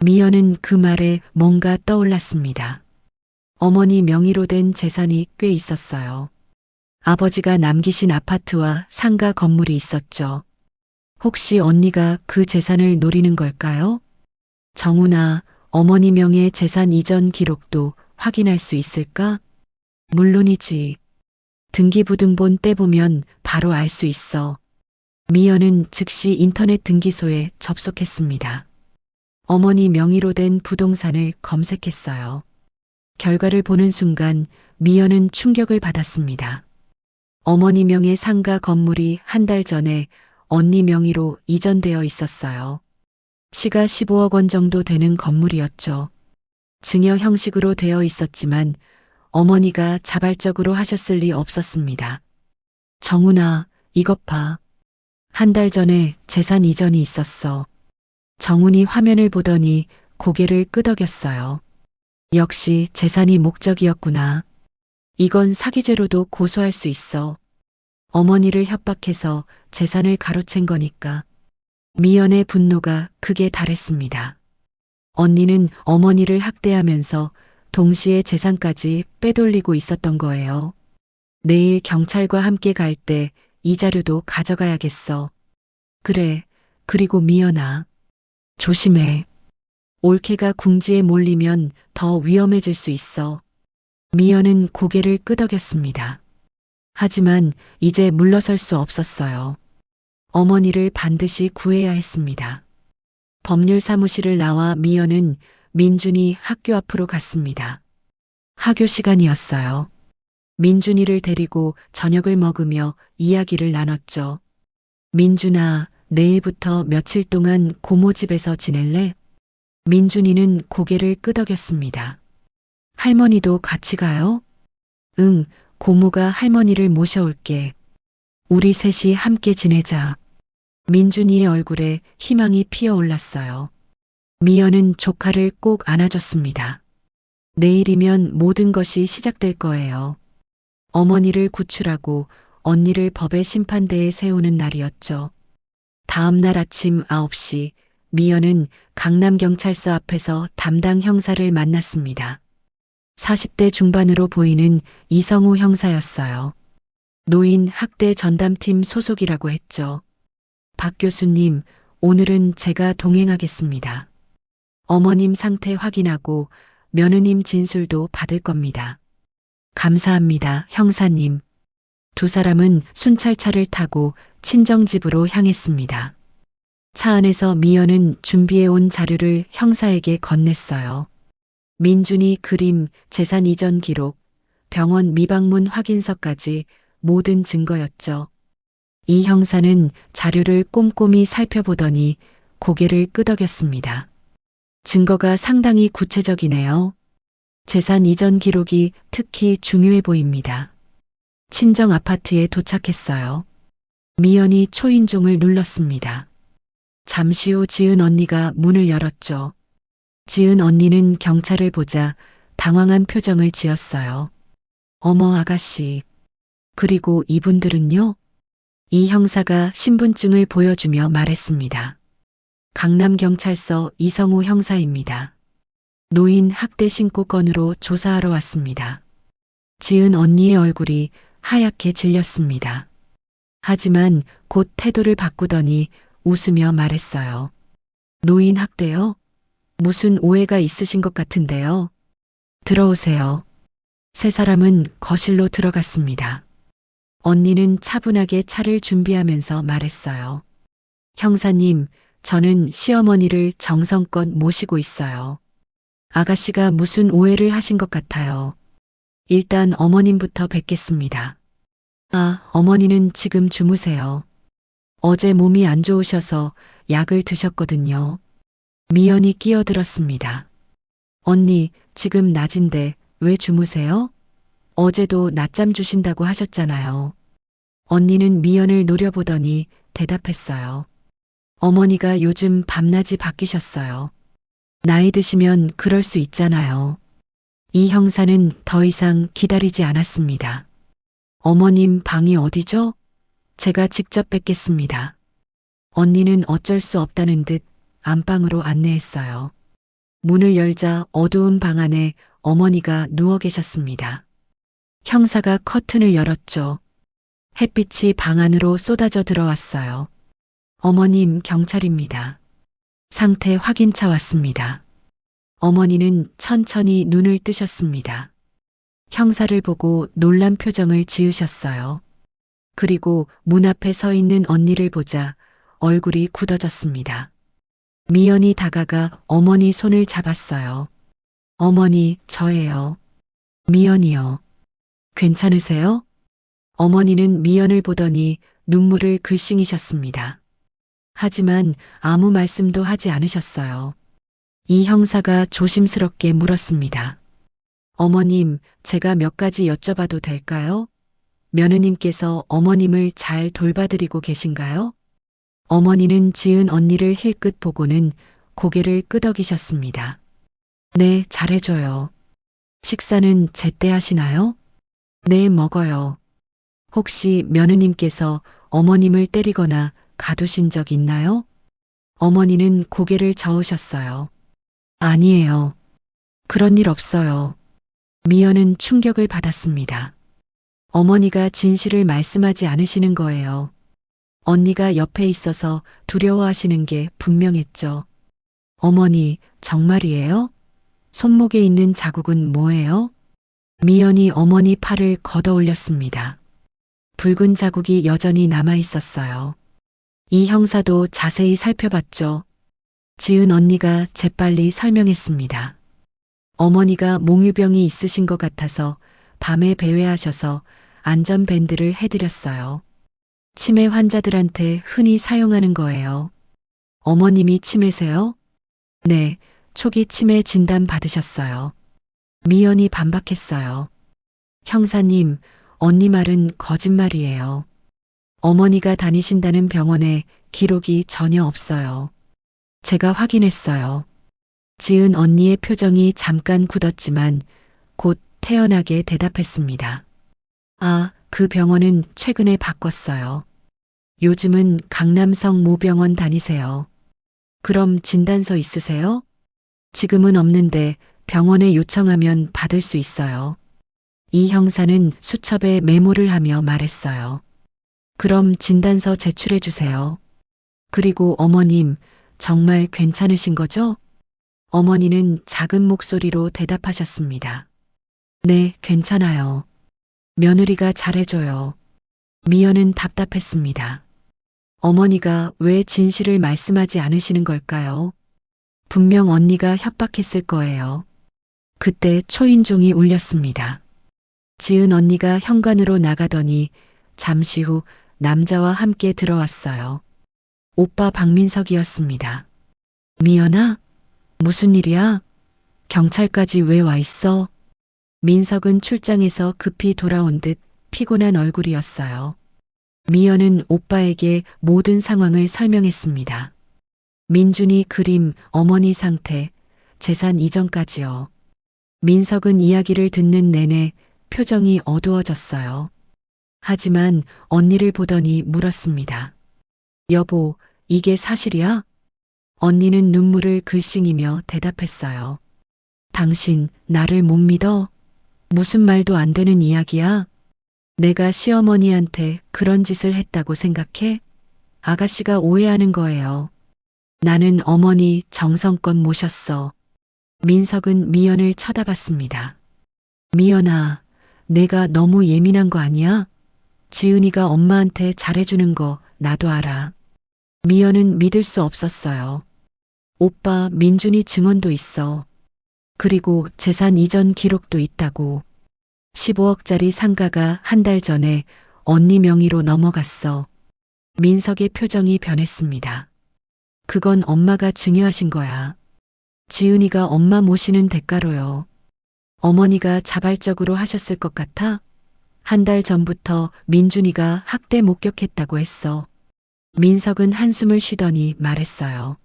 A: 미연은 그 말에 뭔가 떠올랐습니다. 어머니 명의로 된 재산이 꽤 있었어요. 아버지가 남기신 아파트와 상가 건물이 있었죠. 혹시 언니가 그 재산을 노리는 걸까요? 정훈아, 어머니 명의 재산 이전 기록도 확인할 수 있을까? 물론이지. 등기부등본 떼보면 바로 알 수 있어. 미연은 즉시 인터넷 등기소에 접속했습니다. 어머니 명의로 된 부동산을 검색했어요. 결과를 보는 순간 미연은 충격을 받았습니다. 어머니 명의 상가 건물이 한 달 전에 언니 명의로 이전되어 있었어요. 시가 15억 원 정도 되는 건물이었죠. 증여 형식으로 되어 있었지만 어머니가 자발적으로 하셨을 리 없었습니다. 정훈아, 이것 봐. 한 달 전에 재산 이전이 있었어. 정훈이 화면을 보더니 고개를 끄덕였어요. 역시 재산이 목적이었구나. 이건 사기죄로도 고소할 수 있어. 어머니를 협박해서 재산을 가로챈 거니까. 미연의 분노가 극에 달했습니다. 언니는 어머니를 학대하면서 동시에 재산까지 빼돌리고 있었던 거예요. 내일 경찰과 함께 갈 때 이 자료도 가져가야겠어. 그래, 그리고 미연아. 조심해. 올케가 궁지에 몰리면 더 위험해질 수 있어. 미연은 고개를 끄덕였습니다. 하지만 이제 물러설 수 없었어요. 어머니를 반드시 구해야 했습니다. 법률사무실을 나와 미연은 민준이 학교 앞으로 갔습니다. 학교 시간이었어요. 민준이를 데리고 저녁을 먹으며 이야기를 나눴죠. 민준아, 내일부터 며칠 동안 고모 집에서 지낼래? 민준이는 고개를 끄덕였습니다. 할머니도 같이 가요? 응, 고모가 할머니를 모셔올게. 우리 셋이 함께 지내자. 민준이의 얼굴에 희망이 피어올랐어요. 미연은 조카를 꼭 안아줬습니다. 내일이면 모든 것이 시작될 거예요. 어머니를 구출하고 언니를 법의 심판대에 세우는 날이었죠. 다음 날 아침 9시 미연은 강남경찰서 앞에서 담당 형사를 만났습니다. 40대 중반으로 보이는 이성우 형사였어요. 노인 학대 전담팀 소속이라고 했죠. 박 교수님, 오늘은 제가 동행하겠습니다. 어머님 상태 확인하고 며느님 진술도 받을 겁니다. 감사합니다, 형사님. 두 사람은 순찰차를 타고 친정집으로 향했습니다. 차 안에서 미연은 준비해온 자료를 형사에게 건넸어요. 민준이 그림, 재산 이전 기록, 병원 미방문 확인서까지 모든 증거였죠. 이 형사는 자료를 꼼꼼히 살펴보더니 고개를 끄덕였습니다. 증거가 상당히 구체적이네요. 재산 이전 기록이 특히 중요해 보입니다. 친정 아파트에 도착했어요. 미연이 초인종을 눌렀습니다. 잠시 후 지은 언니가 문을 열었죠. 지은 언니는 경찰을 보자 당황한 표정을 지었어요. 어머 아가씨. 그리고 이분들은요? 이 형사가 신분증을 보여주며 말했습니다. 강남경찰서 이성우 형사입니다. 노인 학대 신고 건으로 조사하러 왔습니다. 지은 언니의 얼굴이 하얗게 질렸습니다. 하지만 곧 태도를 바꾸더니 웃으며 말했어요. 노인 학대요? 무슨 오해가 있으신 것 같은데요. 들어오세요. 세 사람은 거실로 들어갔습니다. 언니는 차분하게 차를 준비하면서 말했어요. 형사님, 저는 시어머니를 정성껏 모시고 있어요. 아가씨가 무슨 오해를 하신 것 같아요. 일단 어머님부터 뵙겠습니다. 아, 어머니는 지금 주무세요. 어제 몸이 안 좋으셔서 약을 드셨거든요. 미연이 끼어들었습니다. 언니, 지금 낮인데 왜 주무세요? 어제도 낮잠 주신다고 하셨잖아요. 언니는 미연을 노려보더니 대답했어요. 어머니가 요즘 밤낮이 바뀌셨어요. 나이 드시면 그럴 수 있잖아요. 이 형사는 더 이상 기다리지 않았습니다. 어머님 방이 어디죠? 제가 직접 뵙겠습니다. 언니는 어쩔 수 없다는 듯 안방으로 안내했어요. 문을 열자 어두운 방 안에 어머니가 누워 계셨습니다. 형사가 커튼을 열었죠. 햇빛이 방 안으로 쏟아져 들어왔어요. 어머님, 경찰입니다. 상태 확인차 왔습니다. 어머니는 천천히 눈을 뜨셨습니다. 형사를 보고 놀란 표정을 지으셨어요. 그리고 문 앞에 서 있는 언니를 보자 얼굴이 굳어졌습니다. 미연이 다가가 어머니 손을 잡았어요. 어머니, 저예요. 미연이요. 괜찮으세요? 어머니는 미연을 보더니 눈물을 글썽이셨습니다. 하지만 아무 말씀도 하지 않으셨어요. 이 형사가 조심스럽게 물었습니다. 어머님, 제가 몇 가지 여쭤봐도 될까요? 며느님께서 어머님을 잘 돌봐드리고 계신가요? 어머니는 지은 언니를 힐끗 보고는 고개를 끄덕이셨습니다. 네, 잘해줘요. 식사는 제때 하시나요? 네, 먹어요. 혹시 며느님께서 어머님을 때리거나 가두신 적 있나요? 어머니는 고개를 저으셨어요. 아니에요. 그런 일 없어요. 미연은 충격을 받았습니다. 어머니가 진실을 말씀하지 않으시는 거예요. 언니가 옆에 있어서 두려워하시는 게 분명했죠. 어머니, 정말이에요? 손목에 있는 자국은 뭐예요? 미연이 어머니 팔을 걷어 올렸습니다. 붉은 자국이 여전히 남아 있었어요. 이 형사도 자세히 살펴봤죠. 지은 언니가 재빨리 설명했습니다. 어머니가 몽유병이 있으신 것 같아서 밤에 배회하셔서 안전밴드를 해드렸어요. 치매 환자들한테 흔히 사용하는 거예요. 어머님이 치매세요? 네, 초기 치매 진단 받으셨어요. 미연이 반박했어요. 형사님, 언니 말은 거짓말이에요. 어머니가 다니신다는 병원에 기록이 전혀 없어요. 제가 확인했어요. 지은 언니의 표정이 잠깐 굳었지만 곧 태연하게 대답했습니다. 아, 그 병원은 최근에 바꿨어요. 요즘은 강남성 모병원 다니세요. 그럼 진단서 있으세요? 지금은 없는데 병원에 요청하면 받을 수 있어요. 이 형사는 수첩에 메모를 하며 말했어요. 그럼 진단서 제출해 주세요. 그리고 어머님, 정말 괜찮으신 거죠? 어머니는 작은 목소리로 대답하셨습니다. 네, 괜찮아요. 며느리가 잘해줘요. 미연은 답답했습니다. 어머니가 왜 진실을 말씀하지 않으시는 걸까요? 분명 언니가 협박했을 거예요. 그때 초인종이 울렸습니다. 지은 언니가 현관으로 나가더니 잠시 후 남자와 함께 들어왔어요. 오빠 박민석이었습니다. 미연아? 무슨 일이야? 경찰까지 왜 와 있어? 민석은 출장에서 급히 돌아온 듯 피곤한 얼굴이었어요. 미연은 오빠에게 모든 상황을 설명했습니다. 민준이 그림, 어머니 상태, 재산 이전까지요. 민석은 이야기를 듣는 내내 표정이 어두워졌어요. 하지만 언니를 보더니 물었습니다. 여보, 이게 사실이야? 언니는 눈물을 글썽이며 대답했어요. 당신 나를 못 믿어? 무슨 말도 안 되는 이야기야? 내가 시어머니한테 그런 짓을 했다고 생각해? 아가씨가 오해하는 거예요. 나는 어머니 정성껏 모셨어. 민석은 미연을 쳐다봤습니다. 미연아, 내가 너무 예민한 거 아니야? 지은이가 엄마한테 잘해주는 거 나도 알아. 미연은 믿을 수 없었어요. 오빠 민준이 증언도 있어. 그리고 재산 이전 기록도 있다고. 15억짜리 상가가 한 달 전에 언니 명의로 넘어갔어. 민석의 표정이 변했습니다. 그건 엄마가 증여하신 거야. 지은이가 엄마 모시는 대가로요. 어머니가 자발적으로 하셨을 것 같아? 한 달 전부터 민준이가 학대 목격했다고 했어. 민석은 한숨을 쉬더니 말했어요.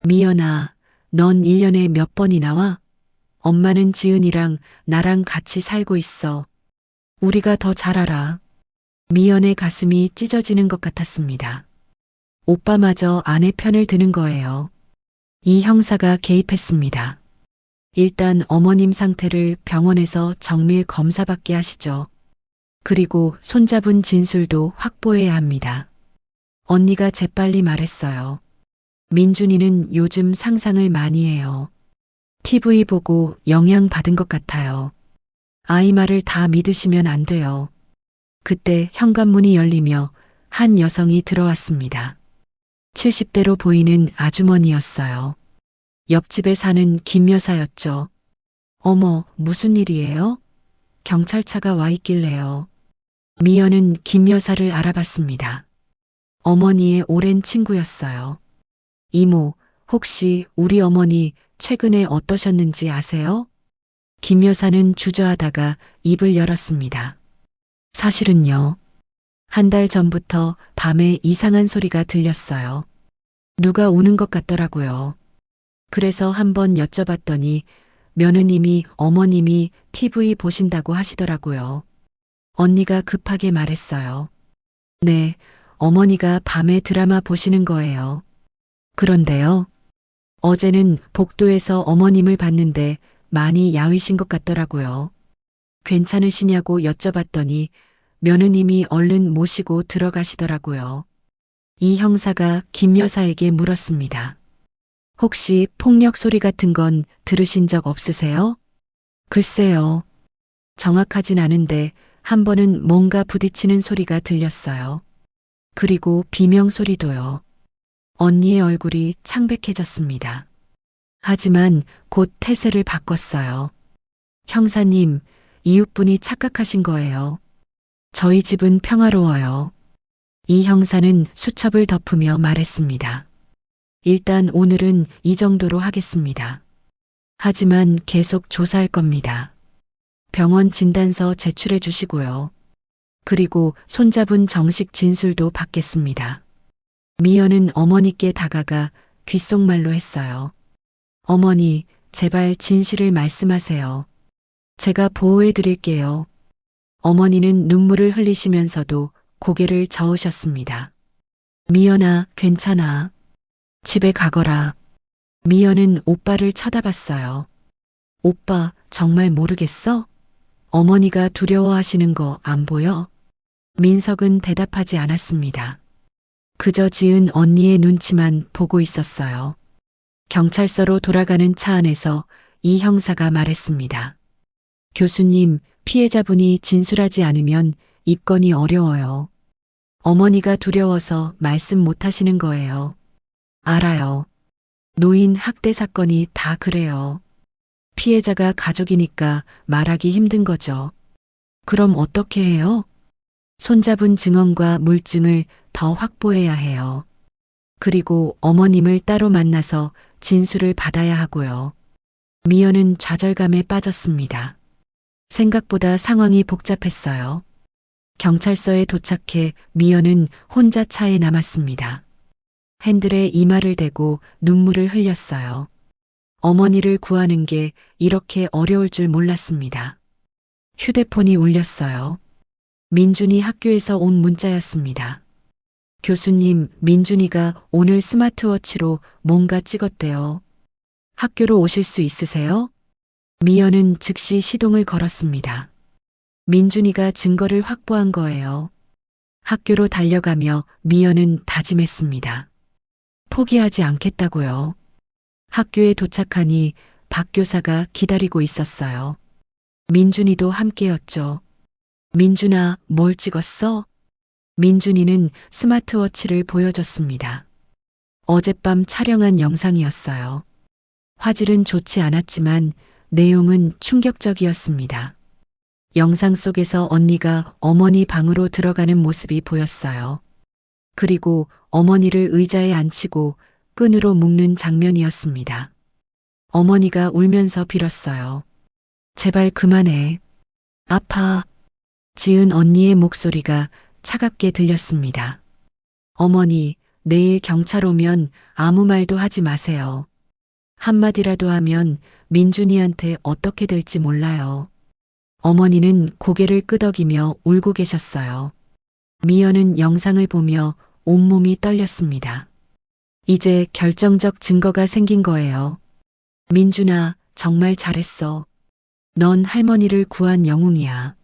A: 미연아, 넌 1년에 몇 번이나 와? 엄마는 지은이랑 나랑 같이 살고 있어. 우리가 더 잘 알아. 미연의 가슴이 찢어지는 것 같았습니다. 오빠마저 아내 편을 드는 거예요. 이 형사가 개입했습니다. 일단 어머님 상태를 병원에서 정밀 검사받게 하시죠. 그리고 손잡은 진술도 확보해야 합니다. 언니가 재빨리 말했어요. 민준이는 요즘 상상을 많이 해요. TV 보고 영향받은 것 같아요. 아이 말을 다 믿으시면 안 돼요. 그때 현관문이 열리며 한 여성이 들어왔습니다. 70대로 보이는 아주머니였어요. 옆집에 사는 김 여사였죠. 어머, 무슨 일이에요? 경찰차가 와 있길래요. 미연은 김 여사를 알아봤습니다. 어머니의 오랜 친구였어요. 이모, 혹시 우리 어머니 최근에 어떠셨는지 아세요? 김 여사는 주저하다가 입을 열었습니다. 사실은요. 한 달 전부터 밤에 이상한 소리가 들렸어요. 누가 우는 것 같더라고요. 그래서 한번 여쭤봤더니 며느님이 어머님이 TV 보신다고 하시더라고요. 언니가 급하게 말했어요. 네, 어머니가 밤에 드라마 보시는 거예요. 그런데요. 어제는 복도에서 어머님을 봤는데 많이 야위신 것 같더라고요. 괜찮으시냐고 여쭤봤더니 며느님이 얼른 모시고 들어가시더라고요. 이 형사가 김 여사에게 물었습니다. 혹시 폭력 소리 같은 건 들으신 적 없으세요? 글쎄요. 정확하진 않은데 한 번은 뭔가 부딪히는 소리가 들렸어요. 그리고 비명 소리도요. 언니의 얼굴이 창백해졌습니다. 하지만 곧 태세를 바꿨어요. 형사님, 이웃분이 착각하신 거예요. 저희 집은 평화로워요. 이 형사는 수첩을 덮으며 말했습니다. 일단 오늘은 이 정도로 하겠습니다. 하지만 계속 조사할 겁니다. 병원 진단서 제출해 주시고요. 그리고 손잡은 정식 진술도 받겠습니다. 미연은 어머니께 다가가 귓속말로 했어요. 어머니, 제발 진실을 말씀하세요. 제가 보호해 드릴게요. 어머니는 눈물을 흘리시면서도 고개를 저으셨습니다. 미연아, 괜찮아. 집에 가거라. 미연은 오빠를 쳐다봤어요. 오빠, 정말 모르겠어? 어머니가 두려워하시는 거 안 보여? 민석은 대답하지 않았습니다. 그저 지은 언니의 눈치만 보고 있었어요. 경찰서로 돌아가는 차 안에서 이 형사가 말했습니다. 교수님, 피해자분이 진술하지 않으면 입건이 어려워요. 어머니가 두려워서 말씀 못 하시는 거예요. 알아요. 노인 학대 사건이 다 그래요. 피해자가 가족이니까 말하기 힘든 거죠. 그럼 어떻게 해요? 손잡은 증언과 물증을 더 확보해야 해요. 그리고 어머님을 따로 만나서 진술을 받아야 하고요. 미연은 좌절감에 빠졌습니다. 생각보다 상황이 복잡했어요. 경찰서에 도착해 미연은 혼자 차에 남았습니다. 핸들에 이마를 대고 눈물을 흘렸어요. 어머니를 구하는 게 이렇게 어려울 줄 몰랐습니다. 휴대폰이 울렸어요. 민준이 학교에서 온 문자였습니다. 교수님, 민준이가 오늘 스마트워치로 뭔가 찍었대요. 학교로 오실 수 있으세요? 미연은 즉시 시동을 걸었습니다. 민준이가 증거를 확보한 거예요. 학교로 달려가며 미연은 다짐했습니다. 포기하지 않겠다고요. 학교에 도착하니 박 교사가 기다리고 있었어요. 민준이도 함께였죠. 민준아, 뭘 찍었어? 민준이는 스마트워치를 보여줬습니다. 어젯밤 촬영한 영상이었어요. 화질은 좋지 않았지만 내용은 충격적이었습니다. 영상 속에서 언니가 어머니 방으로 들어가는 모습이 보였어요. 그리고 어머니를 의자에 앉히고 끈으로 묶는 장면이었습니다. 어머니가 울면서 빌었어요. 제발 그만해. 아파. 지은 언니의 목소리가 차갑게 들렸습니다. 어머니, 내일 경찰 오면 아무 말도 하지 마세요. 한마디라도 하면 민준이한테 어떻게 될지 몰라요. 어머니는 고개를 끄덕이며 울고 계셨어요. 미연은 영상을 보며 온몸이 떨렸습니다. 이제 결정적 증거가 생긴 거예요. 민준아, 정말 잘했어. 넌 할머니를 구한 영웅이야.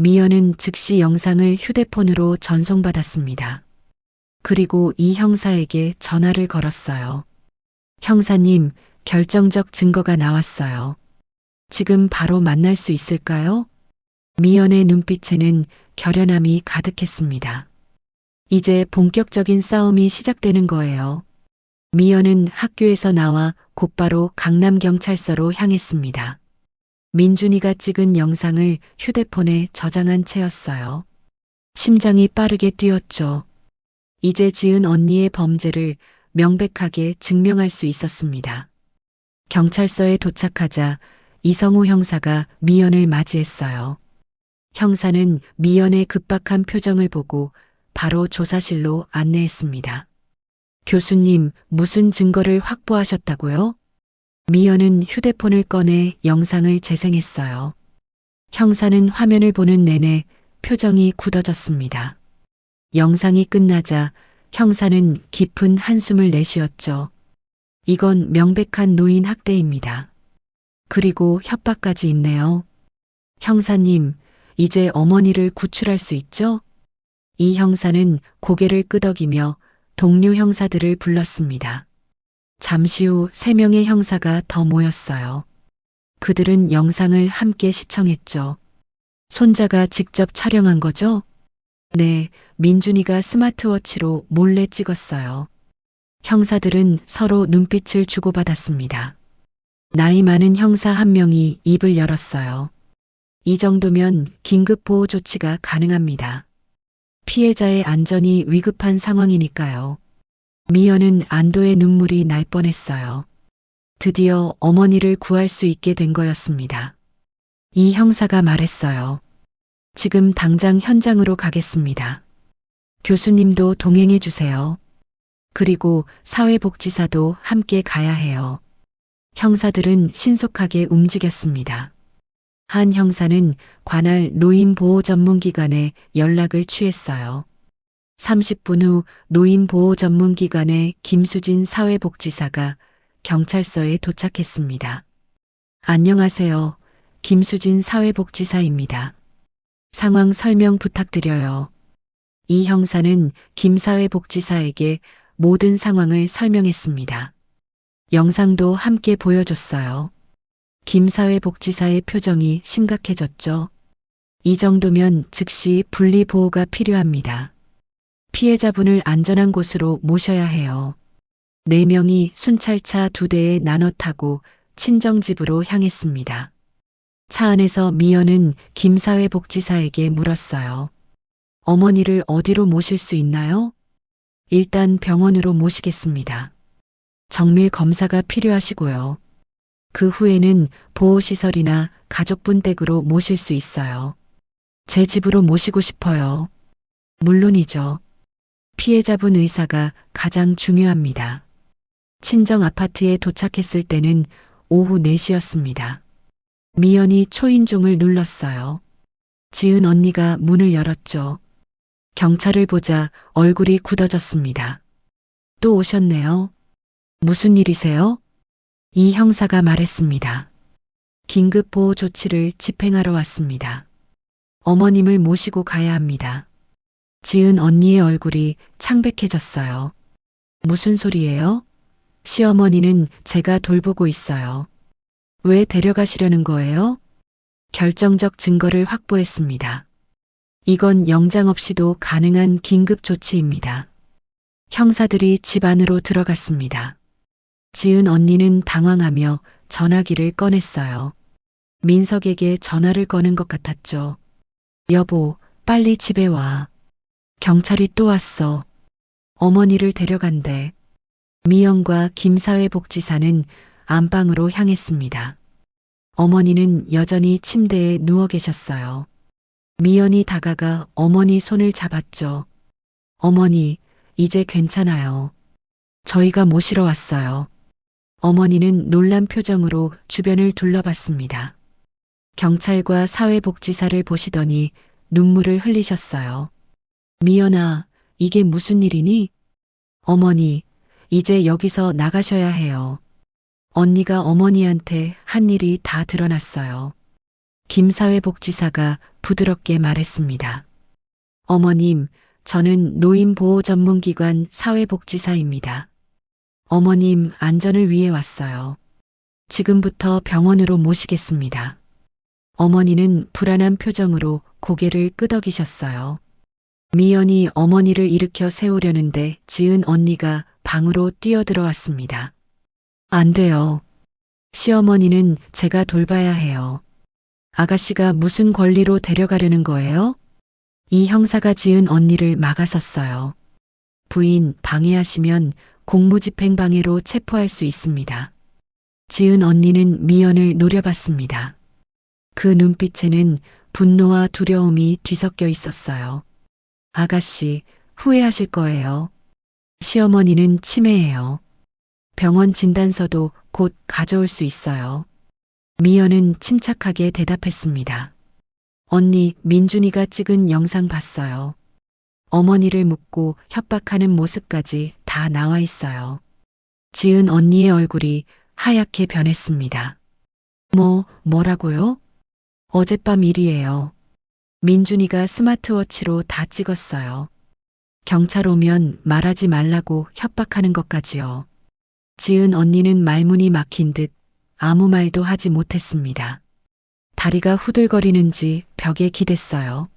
A: 미연은 즉시 영상을 휴대폰으로 전송받았습니다. 그리고 이 형사에게 전화를 걸었어요. 형사님, 결정적 증거가 나왔어요. 지금 바로 만날 수 있을까요? 미연의 눈빛에는 결연함이 가득했습니다. 이제 본격적인 싸움이 시작되는 거예요. 미연은 학교에서 나와 곧바로 강남경찰서로 향했습니다. 민준이가 찍은 영상을 휴대폰에 저장한 채였어요. 심장이 빠르게 뛰었죠. 이제 지은 언니의 범죄를 명백하게 증명할 수 있었습니다. 경찰서에 도착하자 이성우 형사가 미연을 맞이했어요. 형사는 미연의 급박한 표정을 보고 바로 조사실로 안내했습니다. 교수님, 무슨 증거를 확보하셨다고요? 미연은 휴대폰을 꺼내 영상을 재생했어요. 형사는 화면을 보는 내내 표정이 굳어졌습니다. 영상이 끝나자 형사는 깊은 한숨을 내쉬었죠. 이건 명백한 노인 학대입니다. 그리고 협박까지 있네요. 형사님, 이제 어머니를 구출할 수 있죠? 이 형사는 고개를 끄덕이며 동료 형사들을 불렀습니다. 잠시 후 3명의 형사가 더 모였어요. 그들은 영상을 함께 시청했죠. 손자가 직접 촬영한 거죠? 네, 민준이가 스마트워치로 몰래 찍었어요. 형사들은 서로 눈빛을 주고받았습니다. 나이 많은 형사 한 명이 입을 열었어요. 이 정도면 긴급 보호 조치가 가능합니다. 피해자의 안전이 위급한 상황이니까요. 미연은 안도의 눈물이 날 뻔했어요. 드디어 어머니를 구할 수 있게 된 거였습니다. 이 형사가 말했어요. 지금 당장 현장으로 가겠습니다. 교수님도 동행해 주세요. 그리고 사회복지사도 함께 가야 해요. 형사들은 신속하게 움직였습니다. 한 형사는 관할 노인보호전문기관에 연락을 취했어요. 30분 후 노인보호전문기관의 김수진 사회복지사가 경찰서에 도착했습니다. 안녕하세요. 김수진 사회복지사입니다. 상황 설명 부탁드려요. 이 형사는 김 사회복지사에게 모든 상황을 설명했습니다. 영상도 함께 보여줬어요. 김 사회복지사의 표정이 심각해졌죠. 이 정도면 즉시 분리보호가 필요합니다. 피해자분을 안전한 곳으로 모셔야 해요. 4명이 순찰차 2대에 나눠 타고 친정집으로 향했습니다. 차 안에서 미연은 김 사회복지사에게 물었어요. 어머니를 어디로 모실 수 있나요? 일단 병원으로 모시겠습니다. 정밀 검사가 필요하시고요. 그 후에는 보호시설이나 가족분 댁으로 모실 수 있어요. 제 집으로 모시고 싶어요. 물론이죠. 피해자분 의사가 가장 중요합니다. 친정 아파트에 도착했을 때는 오후 4시였습니다. 미연이 초인종을 눌렀어요. 지은 언니가 문을 열었죠. 경찰을 보자 얼굴이 굳어졌습니다. 또 오셨네요. 무슨 일이세요? 이 형사가 말했습니다. 긴급 보호 조치를 집행하러 왔습니다. 어머님을 모시고 가야 합니다. 지은 언니의 얼굴이 창백해졌어요. 무슨 소리예요? 시어머니는 제가 돌보고 있어요. 왜 데려가시려는 거예요? 결정적 증거를 확보했습니다. 이건 영장 없이도 가능한 긴급 조치입니다. 형사들이 집 안으로 들어갔습니다. 지은 언니는 당황하며 전화기를 꺼냈어요. 민석에게 전화를 거는 것 같았죠. 여보, 빨리 집에 와. 경찰이 또 왔어. 어머니를 데려간대. 미연과 김사회복지사는 안방으로 향했습니다. 어머니는 여전히 침대에 누워 계셨어요. 미연이 다가가 어머니 손을 잡았죠. 어머니, 이제 괜찮아요. 저희가 모시러 왔어요. 어머니는 놀란 표정으로 주변을 둘러봤습니다. 경찰과 사회복지사를 보시더니 눈물을 흘리셨어요. 미연아, 이게 무슨 일이니? 어머니, 이제 여기서 나가셔야 해요. 언니가 어머니한테 한 일이 다 드러났어요. 김 사회복지사가 부드럽게 말했습니다. 어머님, 저는 노인보호전문기관 사회복지사입니다. 어머님 안전을 위해 왔어요. 지금부터 병원으로 모시겠습니다. 어머니는 불안한 표정으로 고개를 끄덕이셨어요. 미연이 어머니를 일으켜 세우려는데 지은 언니가 방으로 뛰어들어왔습니다. 안 돼요. 시어머니는 제가 돌봐야 해요. 아가씨가 무슨 권리로 데려가려는 거예요? 이 형사가 지은 언니를 막아섰어요. 부인 방해하시면 공무집행방해로 체포할 수 있습니다. 지은 언니는 미연을 노려봤습니다. 그 눈빛에는 분노와 두려움이 뒤섞여 있었어요. 아가씨, 후회하실 거예요. 시어머니는 치매예요. 병원 진단서도 곧 가져올 수 있어요. 미연은 침착하게 대답했습니다. 언니, 민준이가 찍은 영상 봤어요. 어머니를 묻고 협박하는 모습까지 다 나와 있어요. 지은 언니의 얼굴이 하얗게 변했습니다. 뭐라고요? 어젯밤 일이에요. 민준이가 스마트워치로 다 찍었어요. 경찰 오면 말하지 말라고 협박하는 것까지요. 지은 언니는 말문이 막힌 듯 아무 말도 하지 못했습니다. 다리가 후들거리는지 벽에 기댔어요.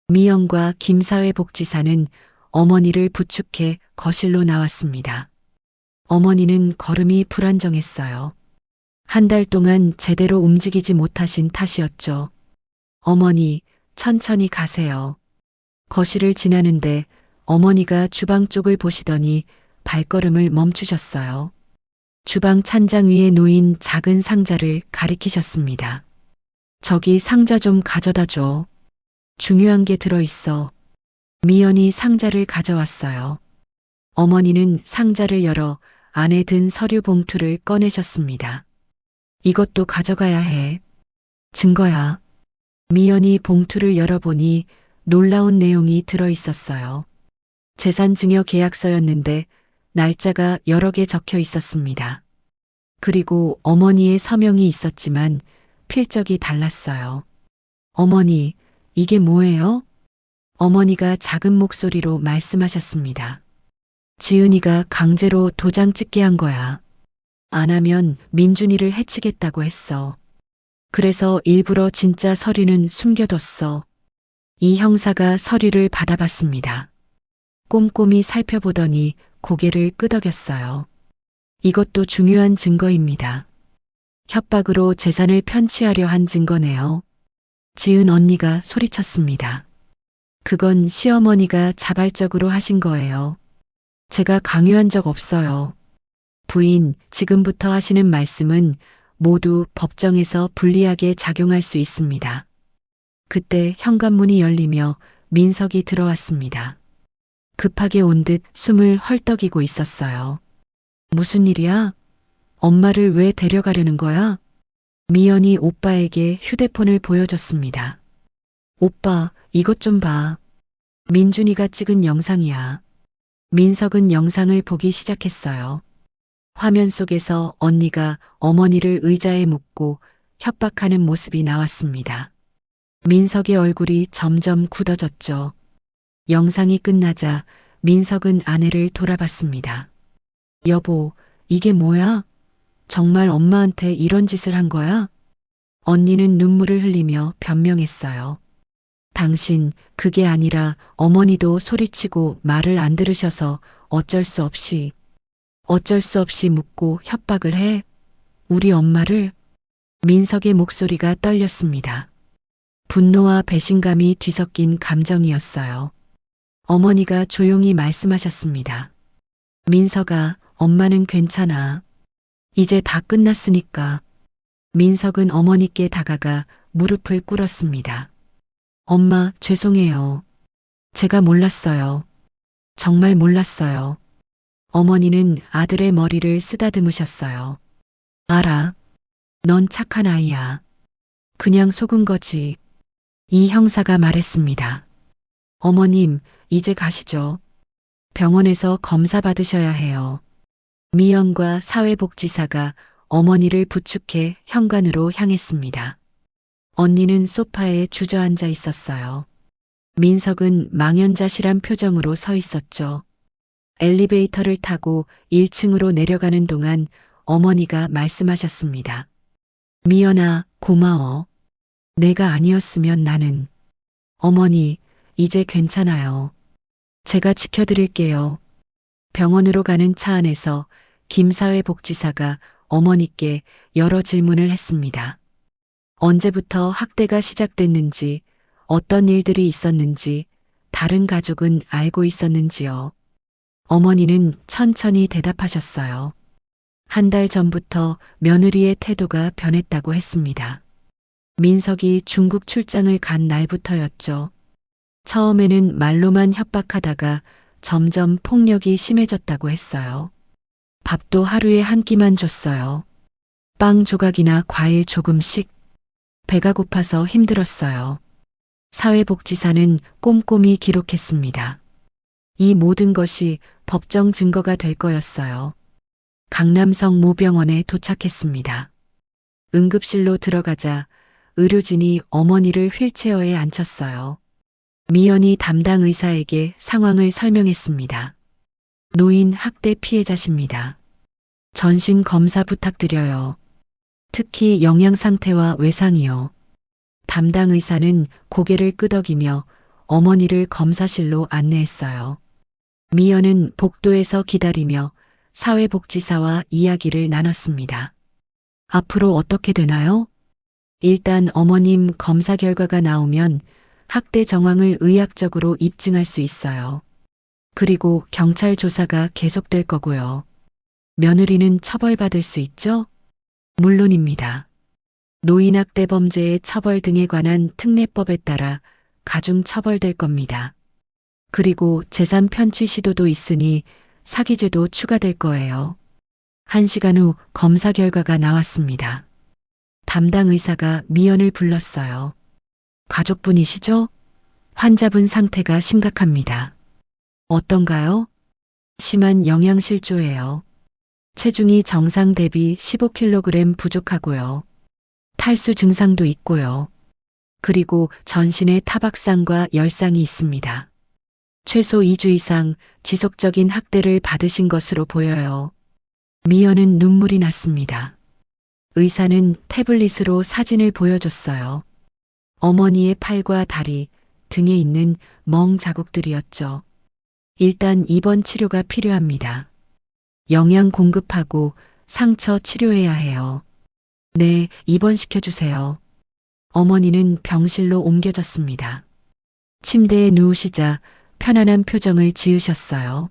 A: 미연과 김사회복지사는 어머니를 부축해 거실로 나왔습니다. 어머니는 걸음이 불안정했어요. 한 달 동안 제대로 움직이지 못하신 탓이었죠. 어머니, 천천히 가세요. 거실을 지나는데 어머니가 주방 쪽을 보시더니 발걸음을 멈추셨어요. 주방 찬장 위에 놓인 작은 상자를 가리키셨습니다. 저기 상자 좀 가져다 줘. 중요한 게 들어있어. 미연이 상자를 가져왔어요. 어머니는 상자를 열어 안에 든 서류 봉투를 꺼내셨습니다. 이것도 가져가야 해. 증거야. 미연이 봉투를 열어보니 놀라운 내용이 들어있었어요. 재산증여 계약서였는데 날짜가 여러 개 적혀 있었습니다. 그리고 어머니의 서명이 있었지만 필적이 달랐어요. 어머니, 이게 뭐예요? 어머니가 작은 목소리로 말씀하셨습니다. 지은이가 강제로 도장 찍게 한 거야. 안 하면 민준이를 해치겠다고 했어. 그래서 일부러 진짜 서류는 숨겨뒀어. 이 형사가 서류를 받아봤습니다. 꼼꼼히 살펴보더니 고개를 끄덕였어요. 이것도 중요한 증거입니다. 협박으로 재산을 편취하려 한 증거네요. 지은 언니가 소리쳤습니다. 그건 시어머니가 자발적으로 하신 거예요. 제가 강요한 적 없어요. 부인, 지금부터 하시는 말씀은 모두 법정에서 불리하게 작용할 수 있습니다. 그때 현관문이 열리며 민석이 들어왔습니다. 급하게 온 듯 숨을 헐떡이고 있었어요. 무슨 일이야? 엄마를 왜 데려가려는 거야? 미연이 오빠에게 휴대폰을 보여줬습니다. 오빠, 이것 좀 봐. 민준이가 찍은 영상이야. 민석은 영상을 보기 시작했어요. 화면 속에서 언니가 어머니를 의자에 묶고 협박하는 모습이 나왔습니다. 민석의 얼굴이 점점 굳어졌죠. 영상이 끝나자 민석은 아내를 돌아봤습니다. 여보, 이게 뭐야? 정말 엄마한테 이런 짓을 한 거야? 언니는 눈물을 흘리며 변명했어요. 당신, 그게 아니라 어머니도 소리치고 말을 안 들으셔서 어쩔 수 없이 묻고 협박을 해. 우리 엄마를. 민석의 목소리가 떨렸습니다. 분노와 배신감이 뒤섞인 감정이었어요. 어머니가 조용히 말씀하셨습니다. 민석아, 엄마는 괜찮아. 이제 다 끝났으니까. 민석은 어머니께 다가가 무릎을 꿇었습니다. 엄마, 죄송해요. 제가 몰랐어요. 정말 몰랐어요. 어머니는 아들의 머리를 쓰다듬으셨어요. 알아. 넌 착한 아이야. 그냥 속은 거지. 이 형사가 말했습니다. 어머님, 이제 가시죠. 병원에서 검사 받으셔야 해요. 미연과 사회복지사가 어머니를 부축해 현관으로 향했습니다. 언니는 소파에 주저앉아 있었어요. 민석은 망연자실한 표정으로 서 있었죠. 엘리베이터를 타고 1층으로 내려가는 동안 어머니가 말씀하셨습니다. 미연아, 고마워. 내가 아니었으면 나는. 어머니, 이제 괜찮아요. 제가 지켜드릴게요. 병원으로 가는 차 안에서 김사회복지사가 어머니께 여러 질문을 했습니다. 언제부터 학대가 시작됐는지, 어떤 일들이 있었는지, 다른 가족은 알고 있었는지요. 어머니는 천천히 대답하셨어요. 한 달 전부터 며느리의 태도가 변했다고 했습니다. 민석이 중국 출장을 간 날부터였죠. 처음에는 말로만 협박하다가 점점 폭력이 심해졌다고 했어요. 밥도 하루에 한 끼만 줬어요. 빵 조각이나 과일 조금씩. 배가 고파서 힘들었어요. 사회복지사는 꼼꼼히 기록했습니다. 이 모든 것이 법정 증거가 될 거였어요. 강남성 모병원에 도착했습니다. 응급실로 들어가자 의료진이 어머니를 휠체어에 앉혔어요. 미연이 담당 의사에게 상황을 설명했습니다. 노인 학대 피해자십니다. 전신 검사 부탁드려요. 특히 영양 상태와 외상이요. 담당 의사는 고개를 끄덕이며 어머니를 검사실로 안내했어요. 미연은 복도에서 기다리며 사회복지사와 이야기를 나눴습니다. 앞으로 어떻게 되나요? 일단 어머님 검사 결과가 나오면 학대 정황을 의학적으로 입증할 수 있어요. 그리고 경찰 조사가 계속될 거고요. 며느리는 처벌받을 수 있죠? 물론입니다. 노인학대 범죄의 처벌 등에 관한 특례법에 따라 가중 처벌될 겁니다. 그리고 재산 편취 시도도 있으니 사기죄도 추가될 거예요. 1시간 후 검사 결과가 나왔습니다. 담당 의사가 미연을 불렀어요. 가족분이시죠? 환자분 상태가 심각합니다. 어떤가요? 심한 영양실조예요. 체중이 정상 대비 15kg 부족하고요. 탈수 증상도 있고요. 그리고 전신에 타박상과 열상이 있습니다. 최소 2주 이상 지속적인 학대를 받으신 것으로 보여요. 미연은 눈물이 났습니다. 의사는 태블릿으로 사진을 보여줬어요. 어머니의 팔과 다리, 등에 있는 멍 자국들이었죠. 일단 입원 치료가 필요합니다. 영양 공급하고 상처 치료해야 해요. 네, 입원시켜주세요. 어머니는 병실로 옮겨졌습니다. 침대에 누우시자 편안한 표정을 지으셨어요.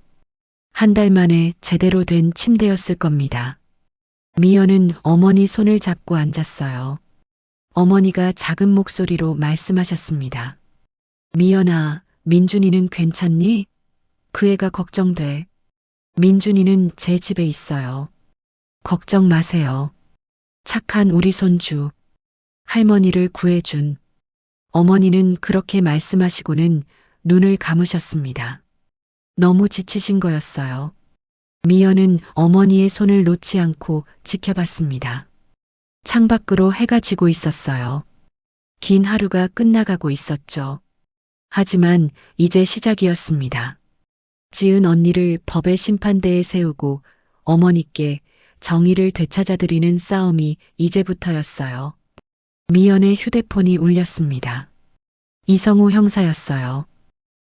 A: 한 달 만에 제대로 된 침대였을 겁니다. 미연은 어머니 손을 잡고 앉았어요. 어머니가 작은 목소리로 말씀하셨습니다. 미연아, 민준이는 괜찮니? 그 애가 걱정돼. 민준이는 제 집에 있어요. 걱정 마세요. 착한 우리 손주. 할머니를 구해준. 어머니는 그렇게 말씀하시고는 눈을 감으셨습니다. 너무 지치신 거였어요. 미연은 어머니의 손을 놓지 않고 지켜봤습니다. 창밖으로 해가 지고 있었어요. 긴 하루가 끝나가고 있었죠. 하지만 이제 시작이었습니다. 지은 언니를 법의 심판대에 세우고 어머니께 정의를 되찾아드리는 싸움이 이제부터였어요. 미연의 휴대폰이 울렸습니다. 이성우 형사였어요.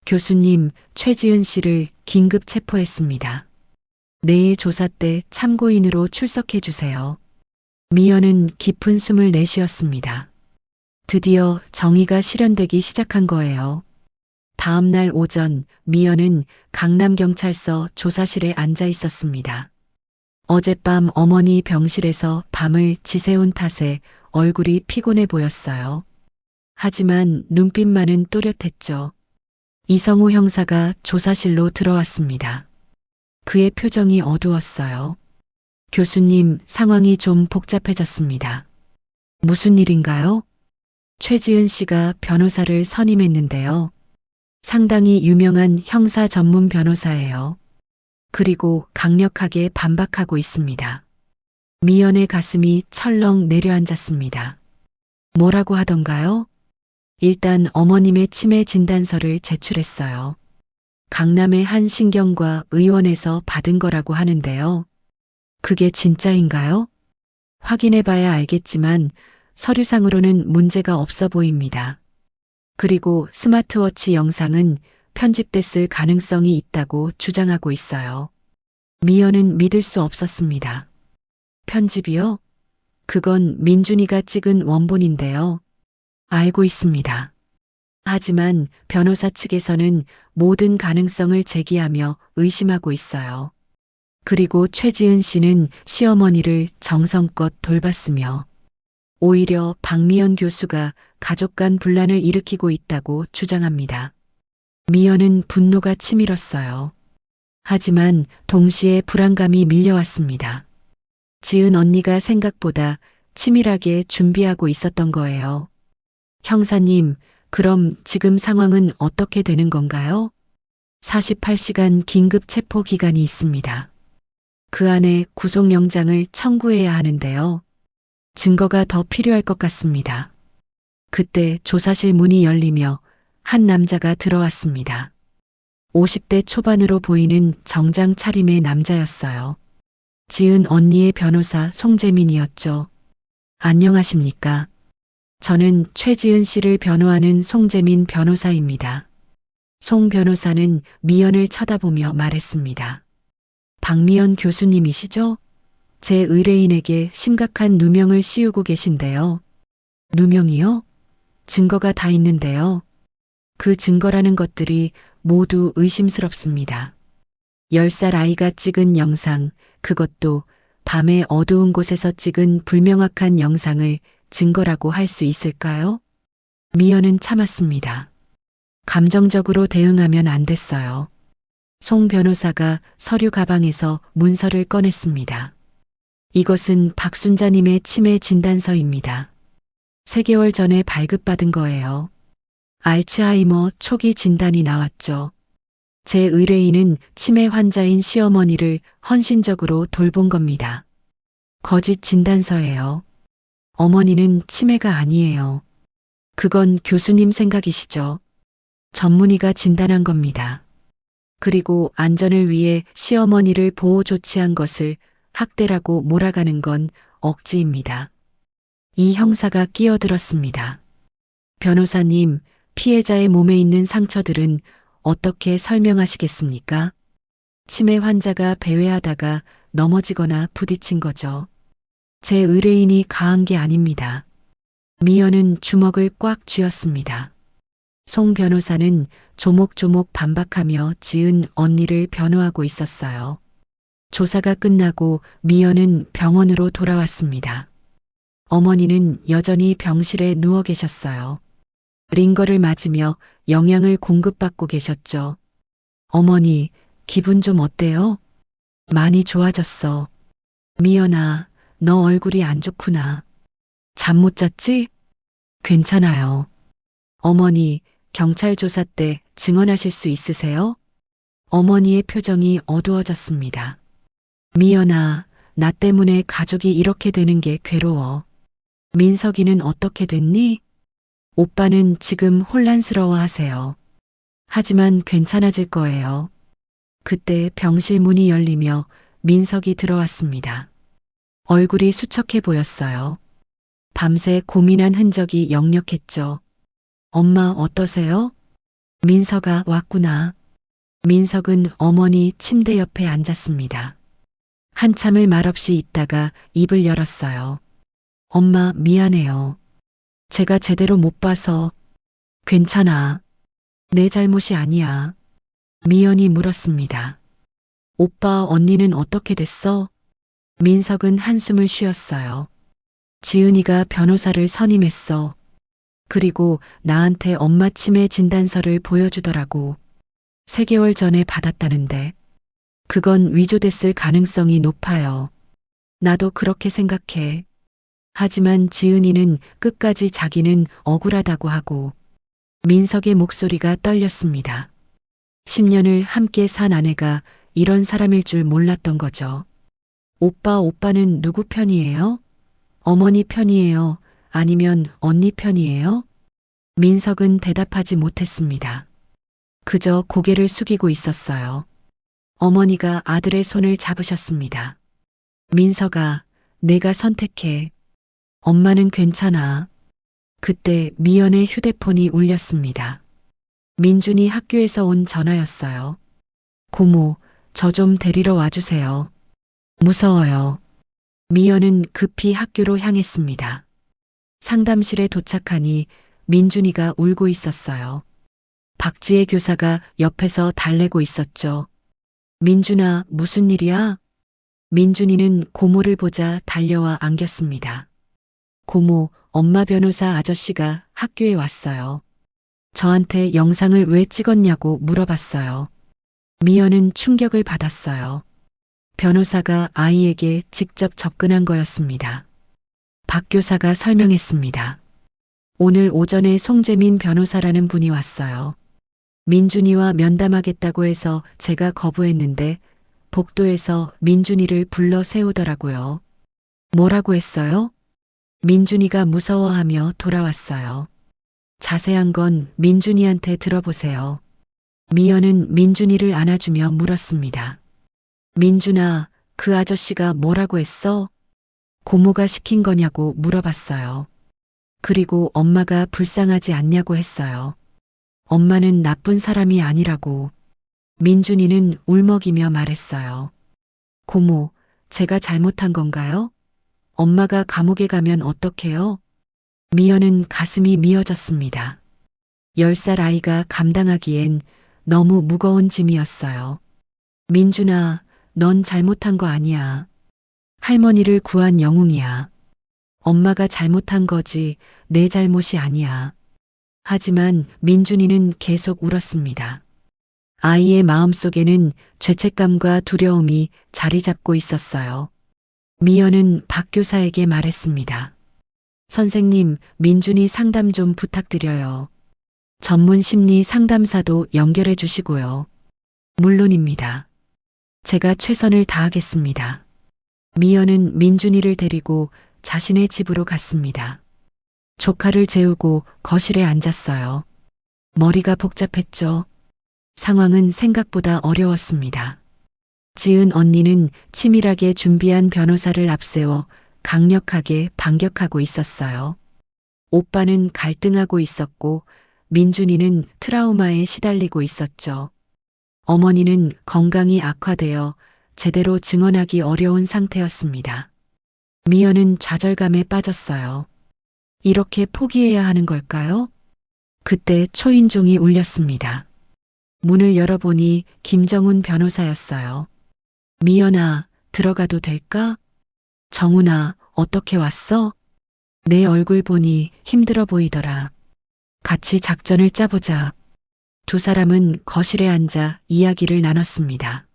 A: 교수님, 최지은 씨를 긴급 체포했습니다. 내일 조사 때 참고인으로 출석해 주세요. 미연은 깊은 숨을 내쉬었습니다. 드디어 정의가 실현되기 시작한 거예요. 다음 날 오전 미연은 강남경찰서 조사실에 앉아 있었습니다. 어젯밤 어머니 병실에서 밤을 지새운 탓에 얼굴이 피곤해 보였어요. 하지만 눈빛만은 또렷했죠. 이성우 형사가 조사실로 들어왔습니다. 그의 표정이 어두웠어요. 교수님, 상황이 좀 복잡해졌습니다. 무슨 일인가요? 최지은 씨가 변호사를 선임했는데요. 상당히 유명한 형사 전문 변호사예요. 그리고 강력하게 반박하고 있습니다. 미연의 가슴이 철렁 내려앉았습니다. 뭐라고 하던가요? 일단 어머님의 치매 진단서를 제출했어요. 강남의 한 신경과 의원에서 받은 거라고 하는데요. 그게 진짜인가요? 확인해봐야 알겠지만 서류상으로는 문제가 없어 보입니다. 그리고 스마트워치 영상은 편집됐을 가능성이 있다고 주장하고 있어요. 미연은 믿을 수 없었습니다. 편집이요? 그건 민준이가 찍은 원본인데요. 알고 있습니다. 하지만 변호사 측에서는 모든 가능성을 제기하며 의심하고 있어요. 그리고 최지은 씨는 시어머니를 정성껏 돌봤으며 오히려 박미연 교수가 가족 간 분란을 일으키고 있다고 주장합니다. 미연은 분노가 치밀었어요. 하지만 동시에 불안감이 밀려왔습니다. 지은 언니가 생각보다 치밀하게 준비하고 있었던 거예요. 형사님, 그럼 지금 상황은 어떻게 되는 건가요? 48시간 긴급 체포 기간이 있습니다. 그 안에 구속영장을 청구해야 하는데요. 증거가 더 필요할 것 같습니다. 그때 조사실 문이 열리며 한 남자가 들어왔습니다. 50대 초반으로 보이는 정장 차림의 남자였어요. 지은 언니의 변호사 송재민이었죠. 안녕하십니까? 저는 최지은 씨를 변호하는 송재민 변호사입니다. 송 변호사는 미연을 쳐다보며 말했습니다. 박미연 교수님이시죠? 제 의뢰인에게 심각한 누명을 씌우고 계신데요. 누명이요? 증거가 다 있는데요. 그 증거라는 것들이 모두 의심스럽습니다. 10살 아이가 찍은 영상, 그것도 밤의 어두운 곳에서 찍은 불명확한 영상을 증거라고 할 수 있을까요? 미연은 참았습니다. 감정적으로 대응하면 안 됐어요. 송 변호사가 서류 가방에서 문서를 꺼냈습니다. 이것은 박순자님의 치매 진단서입니다. 3개월 전에 발급받은 거예요. 알츠하이머 초기 진단이 나왔죠. 제 의뢰인은 치매 환자인 시어머니를 헌신적으로 돌본 겁니다. 거짓 진단서예요. 어머니는 치매가 아니에요. 그건 교수님 생각이시죠. 전문의가 진단한 겁니다. 그리고 안전을 위해 시어머니를 보호 조치한 것을 학대라고 몰아가는 건 억지입니다. 이 형사가 끼어들었습니다. 변호사님, 피해자의 몸에 있는 상처들은 어떻게 설명하시겠습니까? 치매 환자가 배회하다가 넘어지거나 부딪힌 거죠. 제 의뢰인이 가한 게 아닙니다. 미연은 주먹을 꽉 쥐었습니다. 송 변호사는 조목조목 반박하며 지은 언니를 변호하고 있었어요. 조사가 끝나고 미연은 병원으로 돌아왔습니다. 어머니는 여전히 병실에 누워 계셨어요. 링거를 맞으며 영양을 공급받고 계셨죠. 어머니, 기분 좀 어때요? 많이 좋아졌어. 미연아, 너 얼굴이 안 좋구나. 잠 못 잤지? 괜찮아요. 어머니, 경찰 조사 때 증언하실 수 있으세요? 어머니의 표정이 어두워졌습니다. 미연아, 나 때문에 가족이 이렇게 되는 게 괴로워. 민석이는 어떻게 됐니? 오빠는 지금 혼란스러워 하세요. 하지만 괜찮아질 거예요. 그때 병실 문이 열리며 민석이 들어왔습니다. 얼굴이 수척해 보였어요. 밤새 고민한 흔적이 역력했죠. 엄마 어떠세요? 민석아 왔구나. 민석은 어머니 침대 옆에 앉았습니다. 한참을 말없이 있다가 입을 열었어요. 엄마 미안해요. 제가 제대로 못 봐서. 괜찮아. 내 잘못이 아니야. 미연이 물었습니다. 오빠 언니는 어떻게 됐어? 민석은 한숨을 쉬었어요. 지은이가 변호사를 선임했어. 그리고 나한테 엄마 치매 진단서를 보여주더라고. 3개월 전에 받았다는데. 그건 위조됐을 가능성이 높아요. 나도 그렇게 생각해. 하지만 지은이는 끝까지 자기는 억울하다고 하고. 민석의 목소리가 떨렸습니다. 10년을 함께 산 아내가 이런 사람일 줄 몰랐던 거죠. 오빠는 누구 편이에요? 어머니 편이에요? 아니면 언니 편이에요? 민석은 대답하지 못했습니다. 그저 고개를 숙이고 있었어요. 어머니가 아들의 손을 잡으셨습니다. 민석아, 내가 선택해. 엄마는 괜찮아. 그때 미연의 휴대폰이 울렸습니다. 민준이 학교에서 온 전화였어요. 고모, 저 좀 데리러 와주세요. 무서워요. 미연은 급히 학교로 향했습니다. 상담실에 도착하니 민준이가 울고 있었어요. 박지혜 교사가 옆에서 달래고 있었죠. 민준아, 무슨 일이야? 민준이는 고모를 보자 달려와 안겼습니다. 고모, 엄마 변호사 아저씨가 학교에 왔어요. 저한테 영상을 왜 찍었냐고 물어봤어요. 미연은 충격을 받았어요. 변호사가 아이에게 직접 접근한 거였습니다. 박 교사가 설명했습니다. 오늘 오전에 송재민 변호사라는 분이 왔어요. 민준이와 면담하겠다고 해서 제가 거부했는데 복도에서 민준이를 불러 세우더라고요. 뭐라고 했어요? 민준이가 무서워하며 돌아왔어요. 자세한 건 민준이한테 들어보세요. 미연은 민준이를 안아주며 물었습니다. 민준아, 그 아저씨가 뭐라고 했어? 고모가 시킨 거냐고 물어봤어요. 그리고 엄마가 불쌍하지 않냐고 했어요. 엄마는 나쁜 사람이 아니라고. 민준이는 울먹이며 말했어요. 고모, 제가 잘못한 건가요? 엄마가 감옥에 가면 어떡해요? 미연은 가슴이 미어졌습니다. 10살 아이가 감당하기엔 너무 무거운 짐이었어요. 민준아, 넌 잘못한 거 아니야. 할머니를 구한 영웅이야. 엄마가 잘못한 거지 내 잘못이 아니야. 하지만 민준이는 계속 울었습니다. 아이의 마음속에는 죄책감과 두려움이 자리 잡고 있었어요. 미연은 박 교사에게 말했습니다. 선생님, 민준이 상담 좀 부탁드려요. 전문 심리 상담사도 연결해 주시고요. 물론입니다. 제가 최선을 다하겠습니다. 미연은 민준이를 데리고 자신의 집으로 갔습니다. 조카를 재우고 거실에 앉았어요. 머리가 복잡했죠. 상황은 생각보다 어려웠습니다. 지은 언니는 치밀하게 준비한 변호사를 앞세워 강력하게 반격하고 있었어요. 오빠는 갈등하고 있었고 민준이는 트라우마에 시달리고 있었죠. 어머니는 건강이 악화되어 제대로 증언하기 어려운 상태였습니다. 미연은 좌절감에 빠졌어요. 이렇게 포기해야 하는 걸까요? 그때 초인종이 울렸습니다. 문을 열어보니 김정훈 변호사였어요. 미연아, 들어가도 될까? 정훈아, 어떻게 왔어? 내 얼굴 보니 힘들어 보이더라. 같이 작전을 짜보자. 두 사람은 거실에 앉아 이야기를 나눴습니다.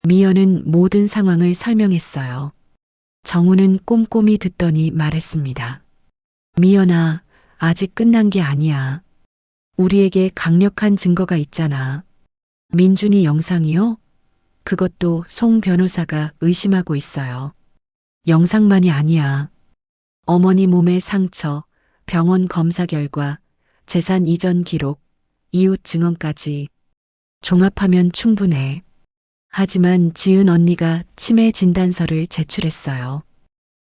A: 미연은 모든 상황을 설명했어요. 정훈은 꼼꼼히 듣더니 말했습니다. 미연아, 아직 끝난 게 아니야. 우리에게 강력한 증거가 있잖아. 민준이 영상이요? 그것도 송 변호사가 의심하고 있어요. 영상만이 아니야. 어머니 몸의 상처, 병원 검사 결과, 재산 이전 기록, 이웃 증언까지 종합하면 충분해. 하지만 지은 언니가 치매 진단서를 제출했어요.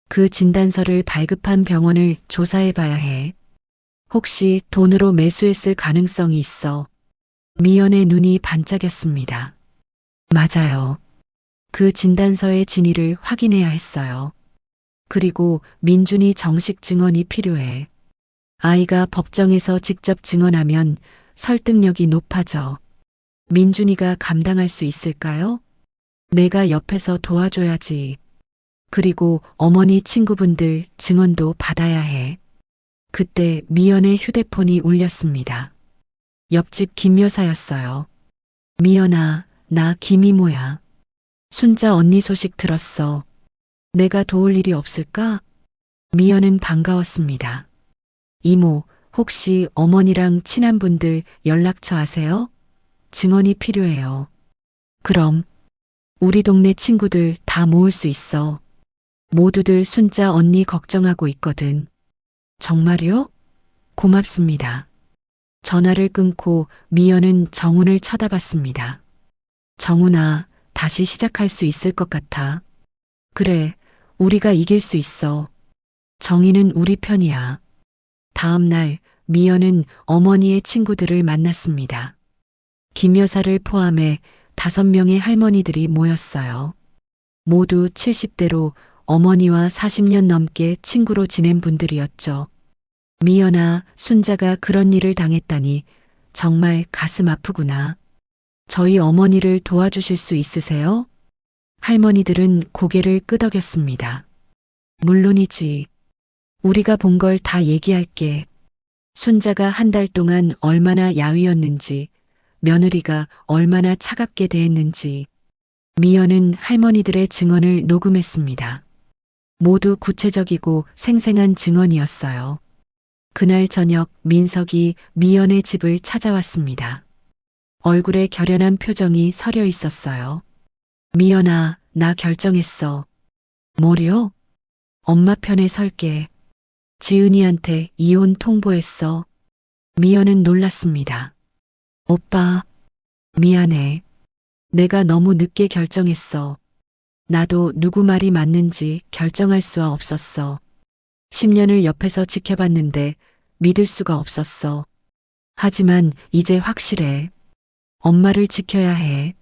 A: 그 진단서를 발급한 병원을 조사해 봐야 해. 혹시 돈으로 매수했을 가능성이 있어. 미연의 눈이 반짝였습니다. 맞아요. 그 진단서의 진위를 확인해야 했어요. 그리고 민준이 정식 증언이 필요해. 아이가 법정에서 직접 증언하면 설득력이 높아져. 민준이가 감당할 수 있을까요? 내가 옆에서 도와줘야지. 그리고 어머니 친구분들 증언도 받아야 해. 그때 미연의 휴대폰이 울렸습니다. 옆집 김 여사였어요. 미연아, 나 김이모야. 순자 언니 소식 들었어. 내가 도울 일이 없을까? 미연은 반가웠습니다. 이모, 혹시 어머니랑 친한 분들 연락처 아세요? 증언이 필요해요. 그럼 우리 동네 친구들 다 모을 수 있어. 모두들 순자 언니 걱정하고 있거든. 정말요? 고맙습니다. 전화를 끊고 미연은 정훈을 쳐다봤습니다. 정훈아, 다시 시작할 수 있을 것 같아. 그래, 우리가 이길 수 있어. 정의는 우리 편이야. 다음 날 미연은 어머니의 친구들을 만났습니다. 김 여사를 포함해 5명의 할머니들이 모였어요. 모두 70대로 어머니와 40년 넘게 친구로 지낸 분들이었죠. 미연아, 순자가 그런 일을 당했다니 정말 가슴 아프구나. 저희 어머니를 도와주실 수 있으세요? 할머니들은 고개를 끄덕였습니다. 물론이지. 우리가 본 걸 다 얘기할게. 순자가 한 달 동안 얼마나 야위었는지, 며느리가 얼마나 차갑게 대했는지. 미연은 할머니들의 증언을 녹음했습니다. 모두 구체적이고 생생한 증언이었어요. 그날 저녁 민석이 미연의 집을 찾아왔습니다. 얼굴에 결연한 표정이 서려 있었어요. 미연아, 나 결정했어. 뭐려? 엄마 편에 설게. 지은이한테 이혼 통보했어. 미연은 놀랐습니다. 오빠, 미안해. 내가 너무 늦게 결정했어. 나도 누구 말이 맞는지 결정할 수 없었어. 10년을 옆에서 지켜봤는데 믿을 수가 없었어. 하지만 이제 확실해. 엄마를 지켜야 해.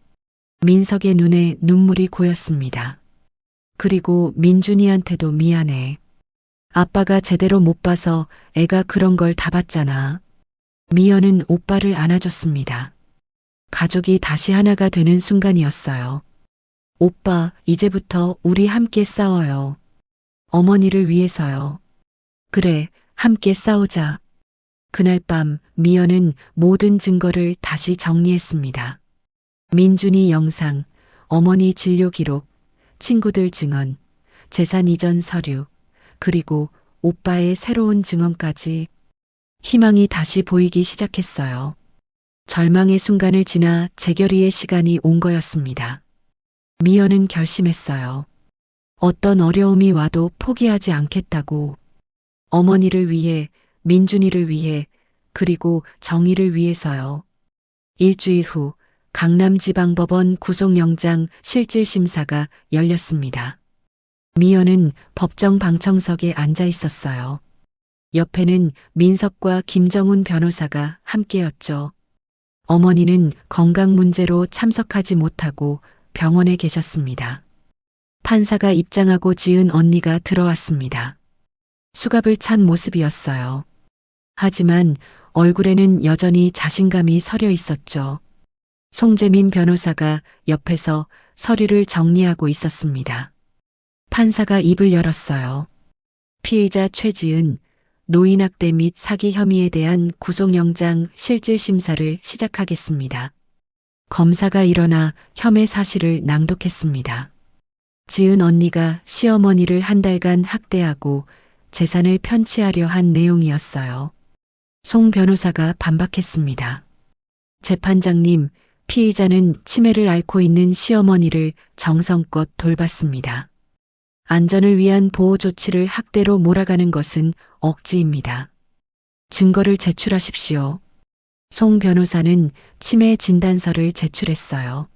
A: 민석의 눈에 눈물이 고였습니다. 그리고 민준이한테도 미안해. 아빠가 제대로 못 봐서 애가 그런 걸 다 봤잖아. 미연은 오빠를 안아줬습니다. 가족이 다시 하나가 되는 순간이었어요. 오빠, 이제부터 우리 함께 싸워요. 어머니를 위해서요. 그래, 함께 싸우자. 그날 밤 미연은 모든 증거를 다시 정리했습니다. 민준이 영상, 어머니 진료 기록, 친구들 증언, 재산 이전 서류, 그리고 오빠의 새로운 증언까지. 희망이 다시 보이기 시작했어요. 절망의 순간을 지나 재결의의 시간이 온 거였습니다. 미연은 결심했어요. 어떤 어려움이 와도 포기하지 않겠다고. 어머니를 위해, 민준이를 위해, 그리고 정의를 위해서요. 일주일 후 강남지방법원 구속영장 실질심사가 열렸습니다. 미연은 법정 방청석에 앉아 있었어요. 옆에는 민석과 김정훈 변호사가 함께였죠. 어머니는 건강 문제로 참석하지 못하고 병원에 계셨습니다. 판사가 입장하고 지은 언니가 들어왔습니다. 수갑을 찬 모습이었어요. 하지만 얼굴에는 여전히 자신감이 서려 있었죠. 송재민 변호사가 옆에서 서류를 정리하고 있었습니다. 판사가 입을 열었어요. 피의자 최지은, 노인학대 및 사기 혐의에 대한 구속영장 실질심사를 시작하겠습니다. 검사가 일어나 혐의 사실을 낭독했습니다. 지은 언니가 시어머니를 한 달간 학대하고 재산을 편취하려 한 내용이었어요. 송 변호사가 반박했습니다. 재판장님, 피의자는 치매를 앓고 있는 시어머니를 정성껏 돌봤습니다. 안전을 위한 보호 조치를 학대로 몰아가는 것은 억지입니다. 증거를 제출하십시오. 송 변호사는 치매 진단서를 제출했어요.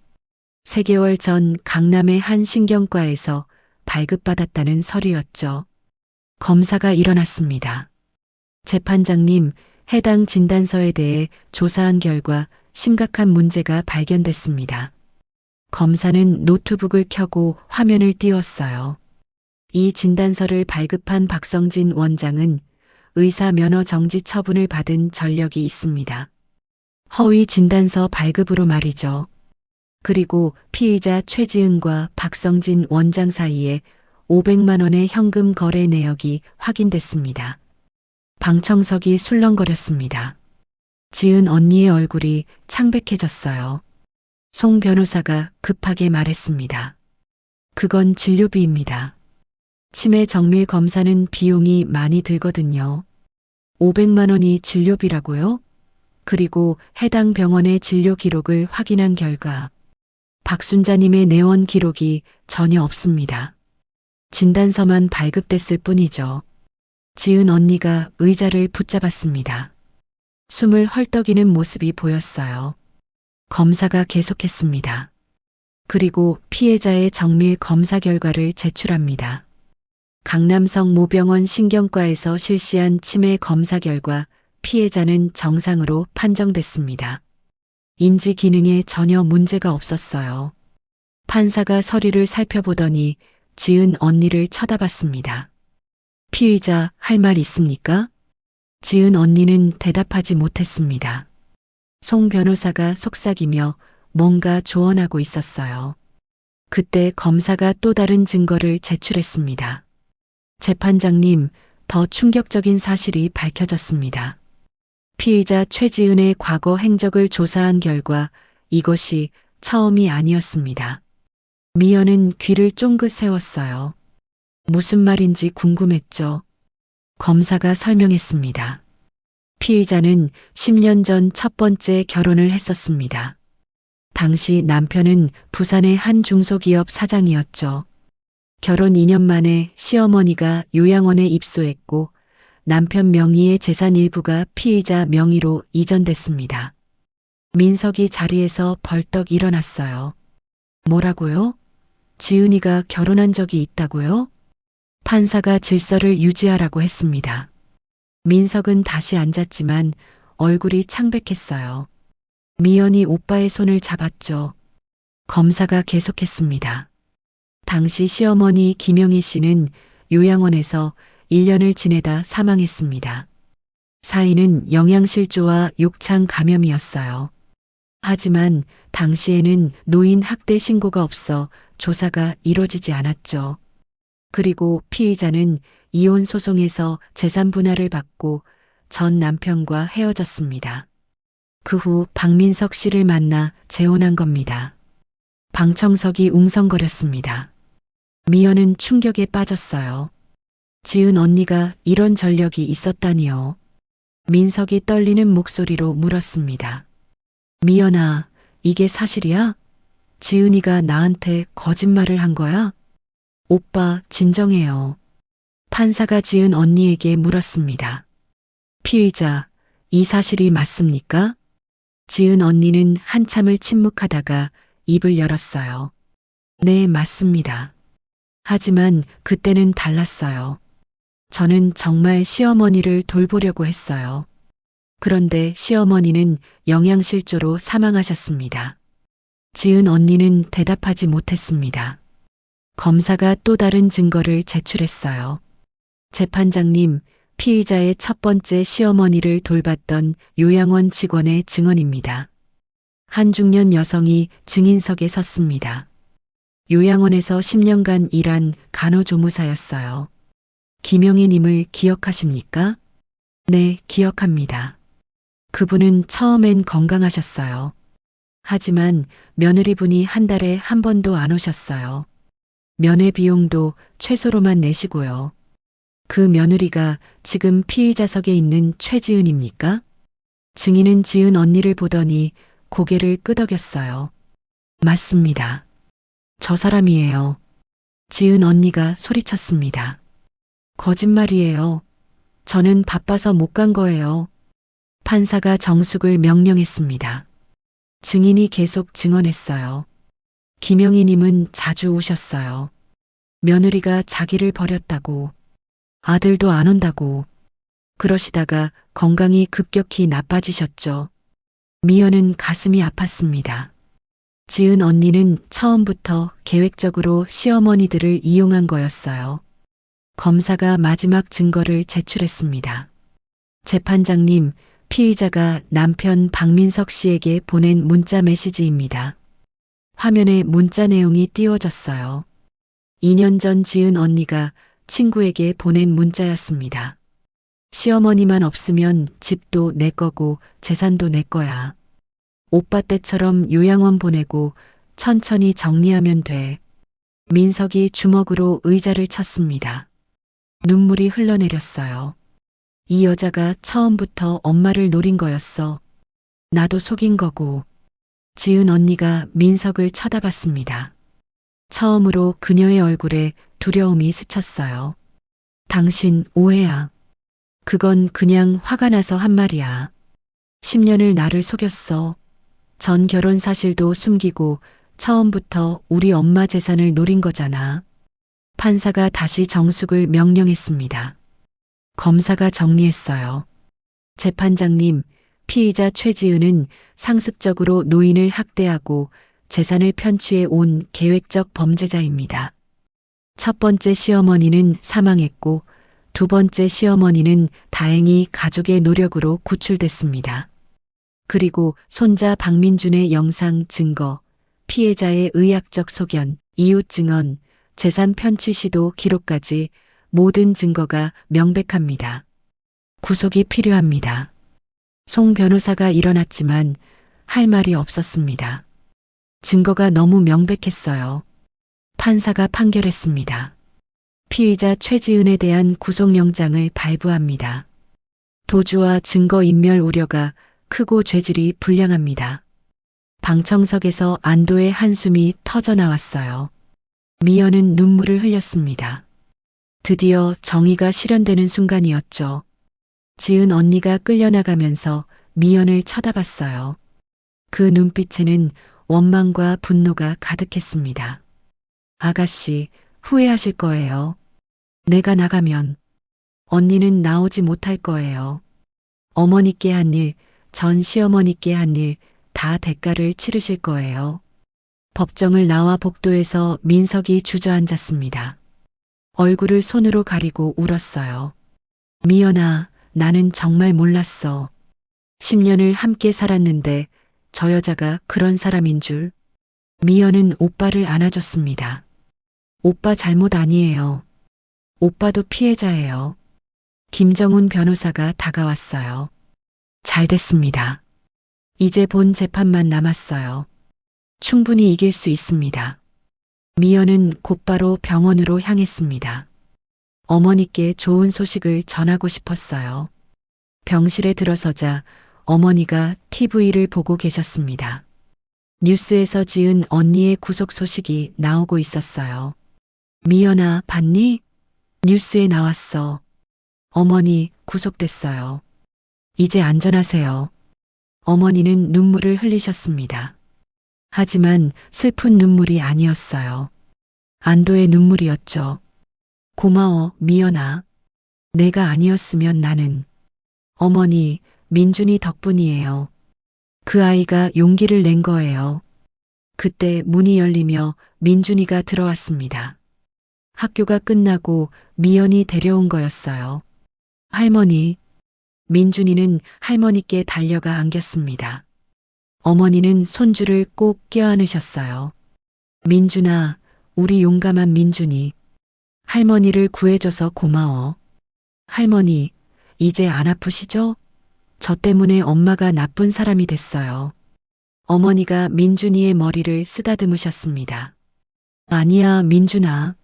A: 3개월 전 강남의 한 신경과에서 발급받았다는 서류였죠. 검사가 일어났습니다. 재판장님, 해당 진단서에 대해 조사한 결과 심각한 문제가 발견됐습니다. 검사는 노트북을 켜고 화면을 띄웠어요. 이 진단서를 발급한 박성진 원장은 의사 면허 정지 처분을 받은 전력이 있습니다. 허위 진단서 발급으로 말이죠. 그리고 피의자 최지은과 박성진 원장 사이에 500만 원의 현금 거래 내역이 확인됐습니다. 방청석이 술렁거렸습니다. 지은 언니의 얼굴이 창백해졌어요. 송 변호사가 급하게 말했습니다. 그건 진료비입니다. 치매 정밀 검사는 비용이 많이 들거든요. 500만 원이 진료비라고요? 그리고 해당 병원의 진료 기록을 확인한 결과 박순자님의 내원 기록이 전혀 없습니다. 진단서만 발급됐을 뿐이죠. 지은 언니가 의자를 붙잡았습니다. 숨을 헐떡이는 모습이 보였어요. 검사가 계속했습니다. 그리고 피해자의 정밀 검사 결과를 제출합니다. 강남성 모병원 신경과에서 실시한 치매 검사 결과 피해자는 정상으로 판정됐습니다. 인지 기능에 전혀 문제가 없었어요. 판사가 서류를 살펴보더니 지은 언니를 쳐다봤습니다. 피의자 할 말 있습니까? 지은 언니는 대답하지 못했습니다. 송 변호사가 속삭이며 뭔가 조언하고 있었어요. 그때 검사가 또 다른 증거를 제출했습니다. 재판장님, 더 충격적인 사실이 밝혀졌습니다. 피의자 최지은의 과거 행적을 조사한 결과 이것이 처음이 아니었습니다. 미연은 귀를 쫑긋 세웠어요. 무슨 말인지 궁금했죠. 검사가 설명했습니다. 피의자는 10년 전 첫 번째 결혼을 했었습니다. 당시 남편은 부산의 한 중소기업 사장이었죠. 결혼 2년 만에 시어머니가 요양원에 입소했고 남편 명의의 재산 일부가 피의자 명의로 이전됐습니다. 민석이 자리에서 벌떡 일어났어요. 뭐라고요? 지은이가 결혼한 적이 있다고요? 판사가 질서를 유지하라고 했습니다. 민석은 다시 앉았지만 얼굴이 창백했어요. 미연이 오빠의 손을 잡았죠. 검사가 계속했습니다. 당시 시어머니 김영희 씨는 요양원에서 1년을 지내다 사망했습니다. 사인은 영양실조와 욕창 감염이었어요. 하지만 당시에는 노인 학대 신고가 없어 조사가 이뤄지지 않았죠. 그리고 피의자는 이혼 소송에서 재산 분할을 받고 전 남편과 헤어졌습니다. 그 후 박민석 씨를 만나 재혼한 겁니다. 방청석이 웅성거렸습니다. 미연은 충격에 빠졌어요. 지은 언니가 이런 전력이 있었다니요. 민석이 떨리는 목소리로 물었습니다. 미연아, 이게 사실이야? 지은이가 나한테 거짓말을 한 거야? 오빠, 진정해요. 판사가 지은 언니에게 물었습니다. 피의자, 이 사실이 맞습니까? 지은 언니는 한참을 침묵하다가 입을 열었어요. 네, 맞습니다. 하지만 그때는 달랐어요. 저는 정말 시어머니를 돌보려고 했어요. 그런데 시어머니는 영양실조로 사망하셨습니다. 지은 언니는 대답하지 못했습니다. 검사가 또 다른 증거를 제출했어요. 재판장님, 피의자의 첫 번째 시어머니를 돌봤던 요양원 직원의 증언입니다. 한 중년 여성이 증인석에 섰습니다. 요양원에서 10년간 일한 간호조무사였어요. 김영희님을 기억하십니까? 네, 기억합니다. 그분은 처음엔 건강하셨어요. 하지만 며느리분이 한 달에 한 번도 안 오셨어요. 면회 비용도 최소로만 내시고요. 그 며느리가 지금 피의자석에 있는 최지은입니까? 증인은 지은 언니를 보더니 고개를 끄덕였어요. 맞습니다. 저 사람이에요. 지은 언니가 소리쳤습니다. 거짓말이에요. 저는 바빠서 못 간 거예요. 판사가 정숙을 명령했습니다. 증인이 계속 증언했어요. 김영희님은 자주 오셨어요. 며느리가 자기를 버렸다고, 아들도 안 온다고, 그러시다가 건강이 급격히 나빠지셨죠. 미연은 가슴이 아팠습니다. 지은 언니는 처음부터 계획적으로 시어머니들을 이용한 거였어요. 검사가 마지막 증거를 제출했습니다. 재판장님, 피의자가 남편 박민석 씨에게 보낸 문자 메시지입니다. 화면에 문자 내용이 띄워졌어요. 2년 전 지은 언니가 친구에게 보낸 문자였습니다. 시어머니만 없으면 집도 내 거고 재산도 내 거야. 오빠 때처럼 요양원 보내고 천천히 정리하면 돼. 민석이 주먹으로 의자를 쳤습니다. 눈물이 흘러내렸어요. 이 여자가 처음부터 엄마를 노린 거였어. 나도 속인 거고. 지은 언니가 민석을 쳐다봤습니다. 처음으로 그녀의 얼굴에 두려움이 스쳤어요. 당신 오해야. 그건 그냥 화가 나서 한 말이야. 10년을 나를 속였어. 전 결혼 사실도 숨기고 처음부터 우리 엄마 재산을 노린 거잖아. 판사가 다시 정숙을 명령했습니다. 검사가 정리했어요. 재판장님, 피의자 최지은은 상습적으로 노인을 학대하고 재산을 편취해 온 계획적 범죄자입니다. 첫 번째 시어머니는 사망했고 두 번째 시어머니는 다행히 가족의 노력으로 구출됐습니다. 그리고 손자 박민준의 영상 증거, 피해자의 의학적 소견, 이웃 증언, 재산 편취 시도 기록까지 모든 증거가 명백합니다. 구속이 필요합니다. 송 변호사가 일어났지만 할 말이 없었습니다. 증거가 너무 명백했어요. 판사가 판결했습니다. 피의자 최지은에 대한 구속영장을 발부합니다. 도주와 증거인멸 우려가 크고 죄질이 불량합니다. 방청석에서 안도의 한숨이 터져나왔어요. 미연은 눈물을 흘렸습니다. 드디어 정의가 실현되는 순간이었죠. 지은 언니가 끌려나가면서 미연을 쳐다봤어요. 그 눈빛에는 원망과 분노가 가득했습니다. 아가씨, 후회하실 거예요. 내가 나가면 언니는 나오지 못할 거예요. 어머니께 한 일, 전 시어머니께 한 일 다 대가를 치르실 거예요. 법정을 나와 복도에서 민석이 주저앉았습니다. 얼굴을 손으로 가리고 울었어요. 미연아, 나는 정말 몰랐어. 10년을 함께 살았는데 저 여자가 그런 사람인 줄. 미연은 오빠를 안아줬습니다. 오빠 잘못 아니에요. 오빠도 피해자예요. 김정훈 변호사가 다가왔어요. 잘 됐습니다. 이제 본 재판만 남았어요. 충분히 이길 수 있습니다. 미연은 곧바로 병원으로 향했습니다. 어머니께 좋은 소식을 전하고 싶었어요. 병실에 들어서자 어머니가 TV를 보고 계셨습니다. 뉴스에서 지은 언니의 구속 소식이 나오고 있었어요. 미연아, 봤니? 뉴스에 나왔어. 어머니 구속됐어요. 이제 안전하세요. 어머니는 눈물을 흘리셨습니다. 하지만 슬픈 눈물이 아니었어요. 안도의 눈물이었죠. 고마워, 미연아. 내가 아니었으면 나는. 어머니, 민준이 덕분이에요. 그 아이가 용기를 낸 거예요. 그때 문이 열리며 민준이가 들어왔습니다. 학교가 끝나고 미연이 데려온 거였어요. 할머니. 민준이는 할머니께 달려가 안겼습니다. 어머니는 손주를 꼭 껴안으셨어요. 민준아, 우리 용감한 민준이. 할머니를 구해줘서 고마워. 할머니, 이제 안 아프시죠? 저 때문에 엄마가 나쁜 사람이 됐어요. 어머니가 민준이의 머리를 쓰다듬으셨습니다. 아니야, 민준아.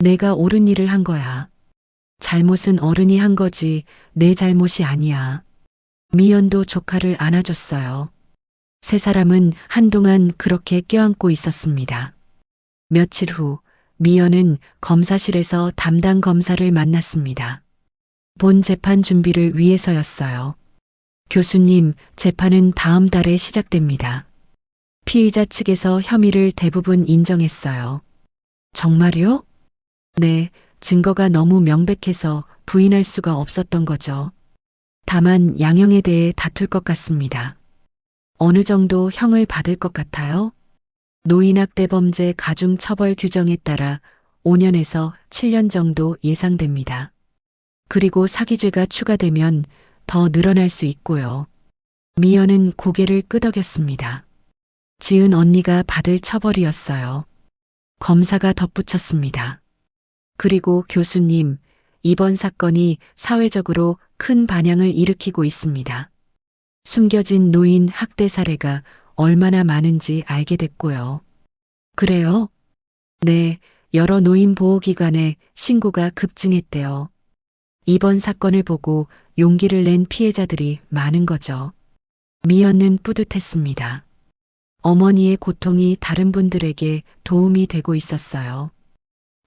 A: 내가 옳은 일을 한 거야. 잘못은 어른이 한 거지 내 잘못이 아니야. 미연도 조카를 안아줬어요. 세 사람은 한동안 그렇게 껴안고 있었습니다. 며칠 후 미연은 검사실에서 담당 검사를 만났습니다. 본 재판 준비를 위해서였어요. 교수님, 재판은 다음 달에 시작됩니다. 피의자 측에서 혐의를 대부분 인정했어요. 정말요? 네, 증거가 너무 명백해서 부인할 수가 없었던 거죠. 다만 양형에 대해 다툴 것 같습니다. 어느 정도 형을 받을 것 같아요? 노인학대범죄 가중처벌 규정에 따라 5년에서 7년 정도 예상됩니다. 그리고 사기죄가 추가되면 더 늘어날 수 있고요. 미연은 고개를 끄덕였습니다. 지은 언니가 받을 처벌이었어요. 검사가 덧붙였습니다. 그리고 교수님, 이번 사건이 사회적으로 큰 반향을 일으키고 있습니다. 숨겨진 노인 학대 사례가 얼마나 많은지 알게 됐고요. 그래요? 네, 여러 노인 보호기관에 신고가 급증했대요. 이번 사건을 보고 용기를 낸 피해자들이 많은 거죠. 미연은 뿌듯했습니다. 어머니의 고통이 다른 분들에게 도움이 되고 있었어요.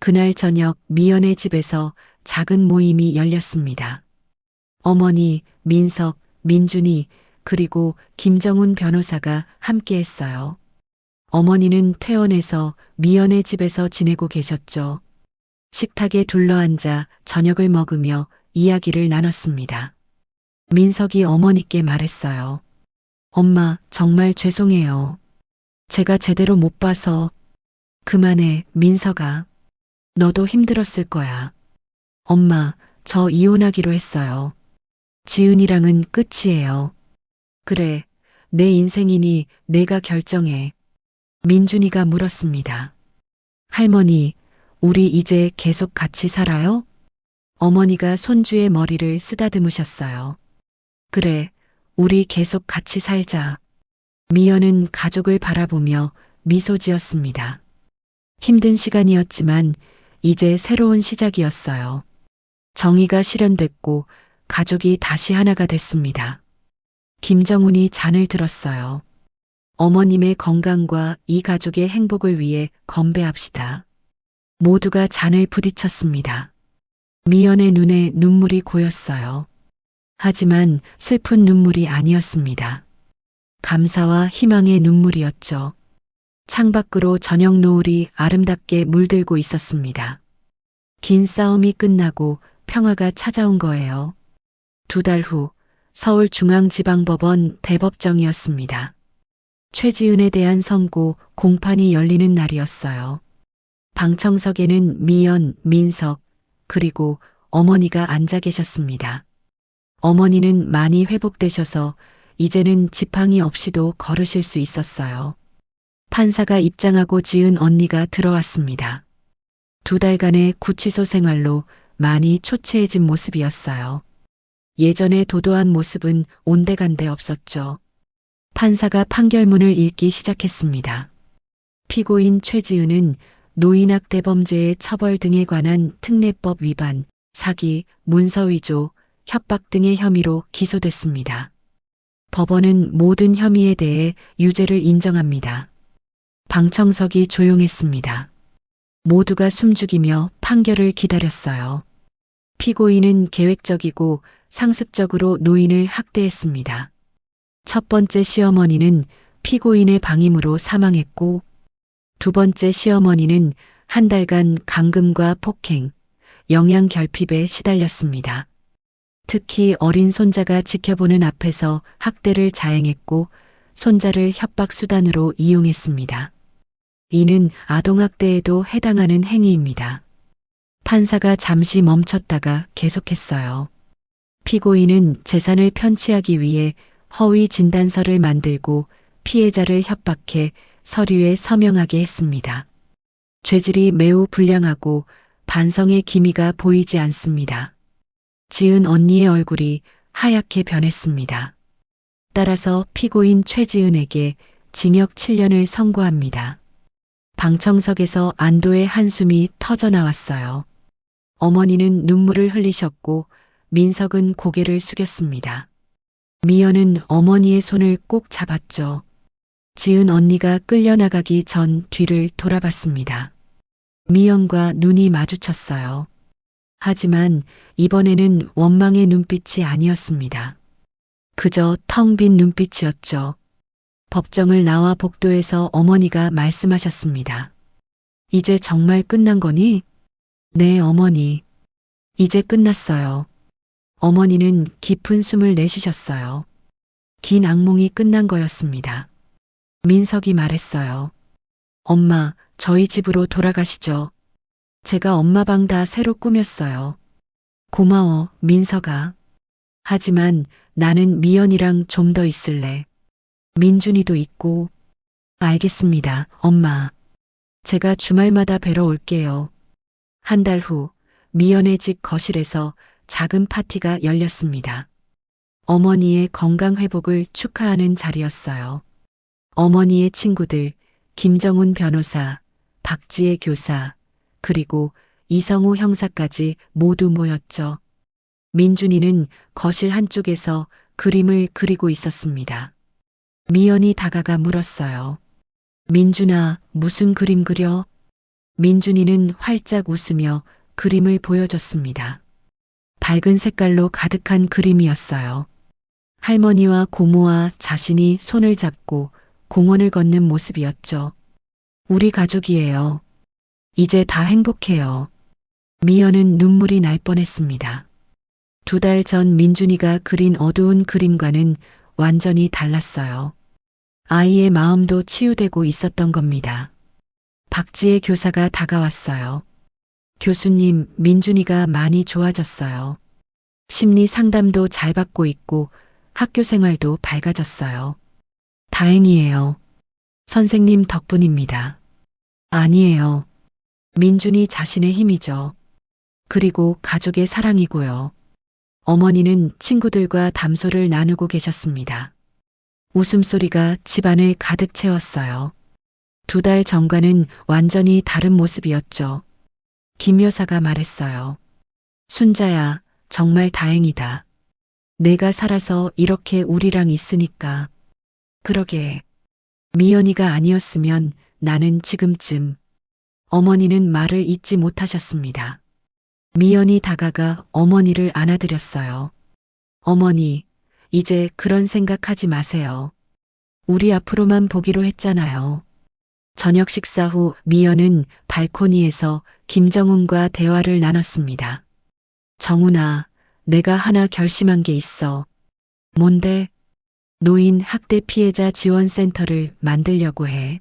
A: 그날 저녁 미연의 집에서 작은 모임이 열렸습니다. 어머니, 민석, 민준이, 그리고 김정훈 변호사가 함께했어요. 어머니는 퇴원해서 미연의 집에서 지내고 계셨죠. 식탁에 둘러앉아 저녁을 먹으며 이야기를 나눴습니다. 민석이 어머니께 말했어요. 엄마, 정말 죄송해요. 제가 제대로 못 봐서. 그만해, 민석아. 너도 힘들었을 거야. 엄마, 저 이혼하기로 했어요. 지은이랑은 끝이에요. 그래, 내 인생이니 내가 결정해. 민준이가 물었습니다. 할머니, 우리 이제 계속 같이 살아요? 어머니가 손주의 머리를 쓰다듬으셨어요. 그래, 우리 계속 같이 살자. 미연은 가족을 바라보며 미소 지었습니다. 힘든 시간이었지만 이제 새로운 시작이었어요. 정의가 실현됐고 가족이 다시 하나가 됐습니다. 김정훈이 잔을 들었어요. 어머님의 건강과 이 가족의 행복을 위해 건배합시다. 모두가 잔을 부딪혔습니다. 미연의 눈에 눈물이 고였어요. 하지만 슬픈 눈물이 아니었습니다. 감사와 희망의 눈물이었죠. 창밖으로 저녁 노을이 아름답게 물들고 있었습니다. 긴 싸움이 끝나고 평화가 찾아온 거예요. 2달 후 서울중앙지방법원 대법정이었습니다. 최지은에 대한 선고 공판이 열리는 날이었어요. 방청석에는 미연, 민석, 그리고 어머니가 앉아 계셨습니다. 어머니는 많이 회복되셔서 이제는 지팡이 없이도 걸으실 수 있었어요. 판사가 입장하고 지은 언니가 들어왔습니다. 2달간의 구치소 생활로 많이 초췌해진 모습이었어요. 예전의 도도한 모습은 온데간데 없었죠. 판사가 판결문을 읽기 시작했습니다. 피고인 최지은은 노인학대범죄의 처벌 등에 관한 특례법 위반, 사기, 문서위조, 협박 등의 혐의로 기소됐습니다. 법원은 모든 혐의에 대해 유죄를 인정합니다. 방청석이 조용했습니다. 모두가 숨죽이며 판결을 기다렸어요. 피고인은 계획적이고 상습적으로 노인을 학대했습니다. 첫 번째 시어머니는 피고인의 방임으로 사망했고, 두 번째 시어머니는 한 달간 감금과 폭행, 영양 결핍에 시달렸습니다. 특히 어린 손자가 지켜보는 앞에서 학대를 자행했고, 손자를 협박 수단으로 이용했습니다. 이는 아동학대에도 해당하는 행위입니다. 판사가 잠시 멈췄다가 계속했어요. 피고인은 재산을 편취하기 위해 허위 진단서를 만들고 피해자를 협박해 서류에 서명하게 했습니다. 죄질이 매우 불량하고 반성의 기미가 보이지 않습니다. 지은 언니의 얼굴이 하얗게 변했습니다. 따라서 피고인 최지은에게 징역 7년을 선고합니다. 방청석에서 안도의 한숨이 터져 나왔어요. 어머니는 눈물을 흘리셨고 민석은 고개를 숙였습니다. 미연은 어머니의 손을 꼭 잡았죠. 지은 언니가 끌려나가기 전 뒤를 돌아봤습니다. 미연과 눈이 마주쳤어요. 하지만 이번에는 원망의 눈빛이 아니었습니다. 그저 텅 빈 눈빛이었죠. 법정을 나와 복도에서 어머니가 말씀하셨습니다. 이제 정말 끝난 거니? 네, 어머니. 이제 끝났어요. 어머니는 깊은 숨을 내쉬셨어요. 긴 악몽이 끝난 거였습니다. 민석이 말했어요. 엄마, 저희 집으로 돌아가시죠. 제가 엄마 방 다 새로 꾸몄어요. 고마워, 민석아. 하지만 나는 미연이랑 좀 더 있을래. 민준이도 있고. 알겠습니다, 엄마. 제가 주말마다 뵈러 올게요. 한 달 후, 미연의 집 거실에서 작은 파티가 열렸습니다. 어머니의 건강 회복을 축하하는 자리였어요. 어머니의 친구들, 김정훈 변호사, 박지혜 교사, 그리고 이성우 형사까지 모두 모였죠. 민준이는 거실 한쪽에서 그림을 그리고 있었습니다. 미연이 다가가 물었어요. 민준아, 무슨 그림 그려? 민준이는 활짝 웃으며 그림을 보여줬습니다. 밝은 색깔로 가득한 그림이었어요. 할머니와 고모와 자신이 손을 잡고 공원을 걷는 모습이었죠. 우리 가족이에요. 이제 다 행복해요. 미연은 눈물이 날 뻔했습니다. 2달 전 민준이가 그린 어두운 그림과는 완전히 달랐어요. 아이의 마음도 치유되고 있었던 겁니다. 박지혜 교사가 다가왔어요. 교수님, 민준이가 많이 좋아졌어요. 심리 상담도 잘 받고 있고 학교 생활도 밝아졌어요. 다행이에요. 선생님 덕분입니다. 아니에요. 민준이 자신의 힘이죠. 그리고 가족의 사랑이고요. 어머니는 친구들과 담소를 나누고 계셨습니다. 웃음소리가 집안을 가득 채웠어요. 2달 전과는 완전히 다른 모습이었죠. 김 여사가 말했어요. 순자야, 정말 다행이다. 내가 살아서 이렇게 우리랑 있으니까. 그러게. 미연이가 아니었으면 나는 지금쯤. 어머니는 말을 잇지 못하셨습니다. 미연이 다가가 어머니를 안아드렸어요. 어머니, 이제 그런 생각하지 마세요. 우리 앞으로만 보기로 했잖아요. 저녁 식사 후 미연은 발코니에서 김정훈과 대화를 나눴습니다. 정훈아, 내가 하나 결심한 게 있어. 뭔데? 노인 학대 피해자 지원센터를 만들려고 해.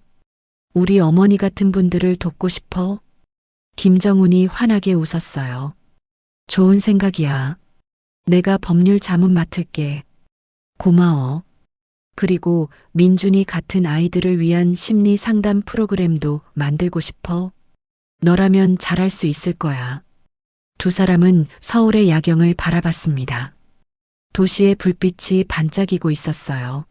A: 우리 어머니 같은 분들을 돕고 싶어? 김정훈이 환하게 웃었어요. 좋은 생각이야. 내가 법률 자문 맡을게. 고마워. 그리고 민준이 같은 아이들을 위한 심리 상담 프로그램도 만들고 싶어. 너라면 잘할 수 있을 거야. 두 사람은 서울의 야경을 바라봤습니다. 도시의 불빛이 반짝이고 있었어요.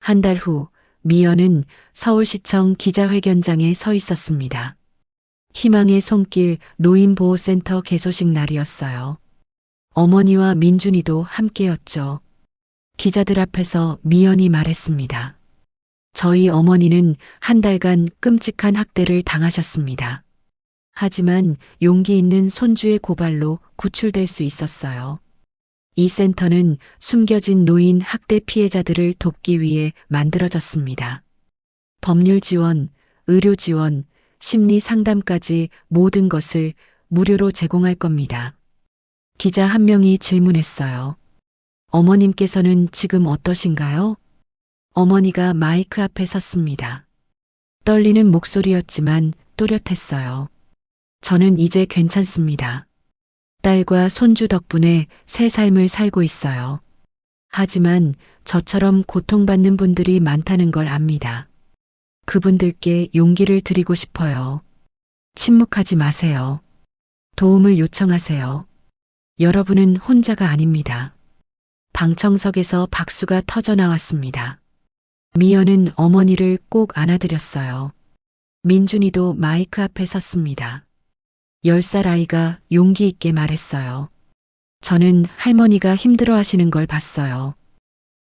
A: 한 달 후, 미연은 서울시청 기자회견장에 서 있었습니다. 희망의 손길 노인보호센터 개소식 날이었어요. 어머니와 민준이도 함께였죠. 기자들 앞에서 미연이 말했습니다. 저희 어머니는 한 달간 끔찍한 학대를 당하셨습니다. 하지만 용기 있는 손주의 고발로 구출될 수 있었어요. 이 센터는 숨겨진 노인 학대 피해자들을 돕기 위해 만들어졌습니다. 법률 지원, 의료 지원, 심리 상담까지 모든 것을 무료로 제공할 겁니다. 기자 한 명이 질문했어요. 어머님께서는 지금 어떠신가요? 어머니가 마이크 앞에 섰습니다. 떨리는 목소리였지만 또렷했어요. 저는 이제 괜찮습니다. 딸과 손주 덕분에 새 삶을 살고 있어요. 하지만 저처럼 고통받는 분들이 많다는 걸 압니다. 그분들께 용기를 드리고 싶어요. 침묵하지 마세요. 도움을 요청하세요. 여러분은 혼자가 아닙니다. 방청석에서 박수가 터져 나왔습니다. 미연은 어머니를 꼭 안아드렸어요. 민준이도 마이크 앞에 섰습니다. 10살 아이가 용기 있게 말했어요. 저는 할머니가 힘들어 하시는 걸 봤어요.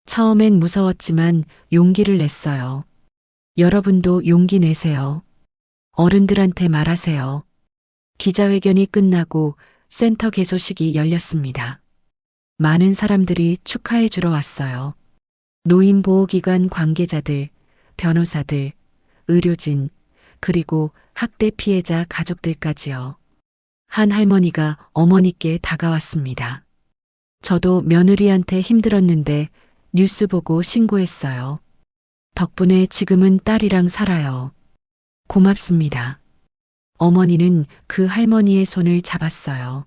A: 처음엔 무서웠지만 용기를 냈어요. 여러분도 용기 내세요. 어른들한테 말하세요. 기자회견이 끝나고 센터 개소식이 열렸습니다. 많은 사람들이 축하해 주러 왔어요. 노인보호기관 관계자들, 변호사들, 의료진, 그리고 학대 피해자 가족들까지요. 한 할머니가 어머니께 다가왔습니다. 저도 며느리한테 힘들었는데 뉴스 보고 신고했어요. 덕분에 지금은 딸이랑 살아요. 고맙습니다. 어머니는 그 할머니의 손을 잡았어요.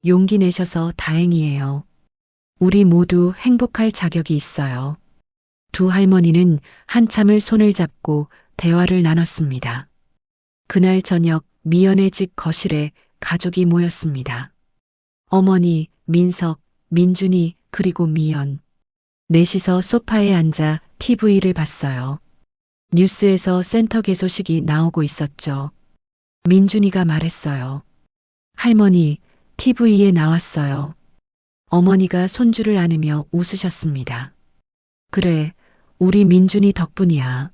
A: 용기 내셔서 다행이에요. 우리 모두 행복할 자격이 있어요. 두 할머니는 한참을 손을 잡고 대화를 나눴습니다. 그날 저녁 미연의 집 거실에 가족이 모였습니다. 어머니, 민석, 민준이, 그리고 미연. 넷이서 소파에 앉아 TV를 봤어요. 뉴스에서 센터 개소식이 나오고 있었죠. 민준이가 말했어요. 할머니, TV에 나왔어요. 어머니가 손주를 안으며 웃으셨습니다. 그래, 우리 민준이 덕분이야.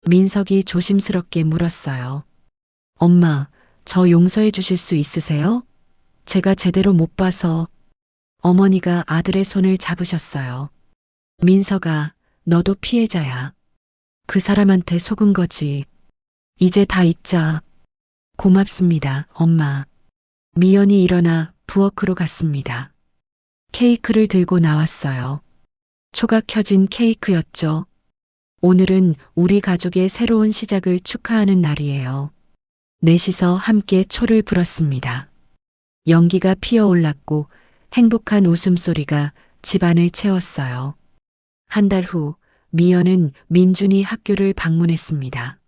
A: 민석이 조심스럽게 물었어요. 엄마, 저 용서해 주실 수 있으세요? 제가 제대로 못 봐서. 어머니가 아들의 손을 잡으셨어요. 민석아, 너도 피해자야. 그 사람한테 속은 거지. 이제 다 잊자. 고맙습니다, 엄마. 미연이 일어나 부엌으로 갔습니다. 케이크를 들고 나왔어요. 초가 켜진 케이크였죠. 오늘은 우리 가족의 새로운 시작을 축하하는 날이에요. 넷이서 함께 초를 불었습니다. 연기가 피어올랐고 행복한 웃음소리가 집안을 채웠어요. 한 달 후 미연은 민준이 학교를 방문했습니다.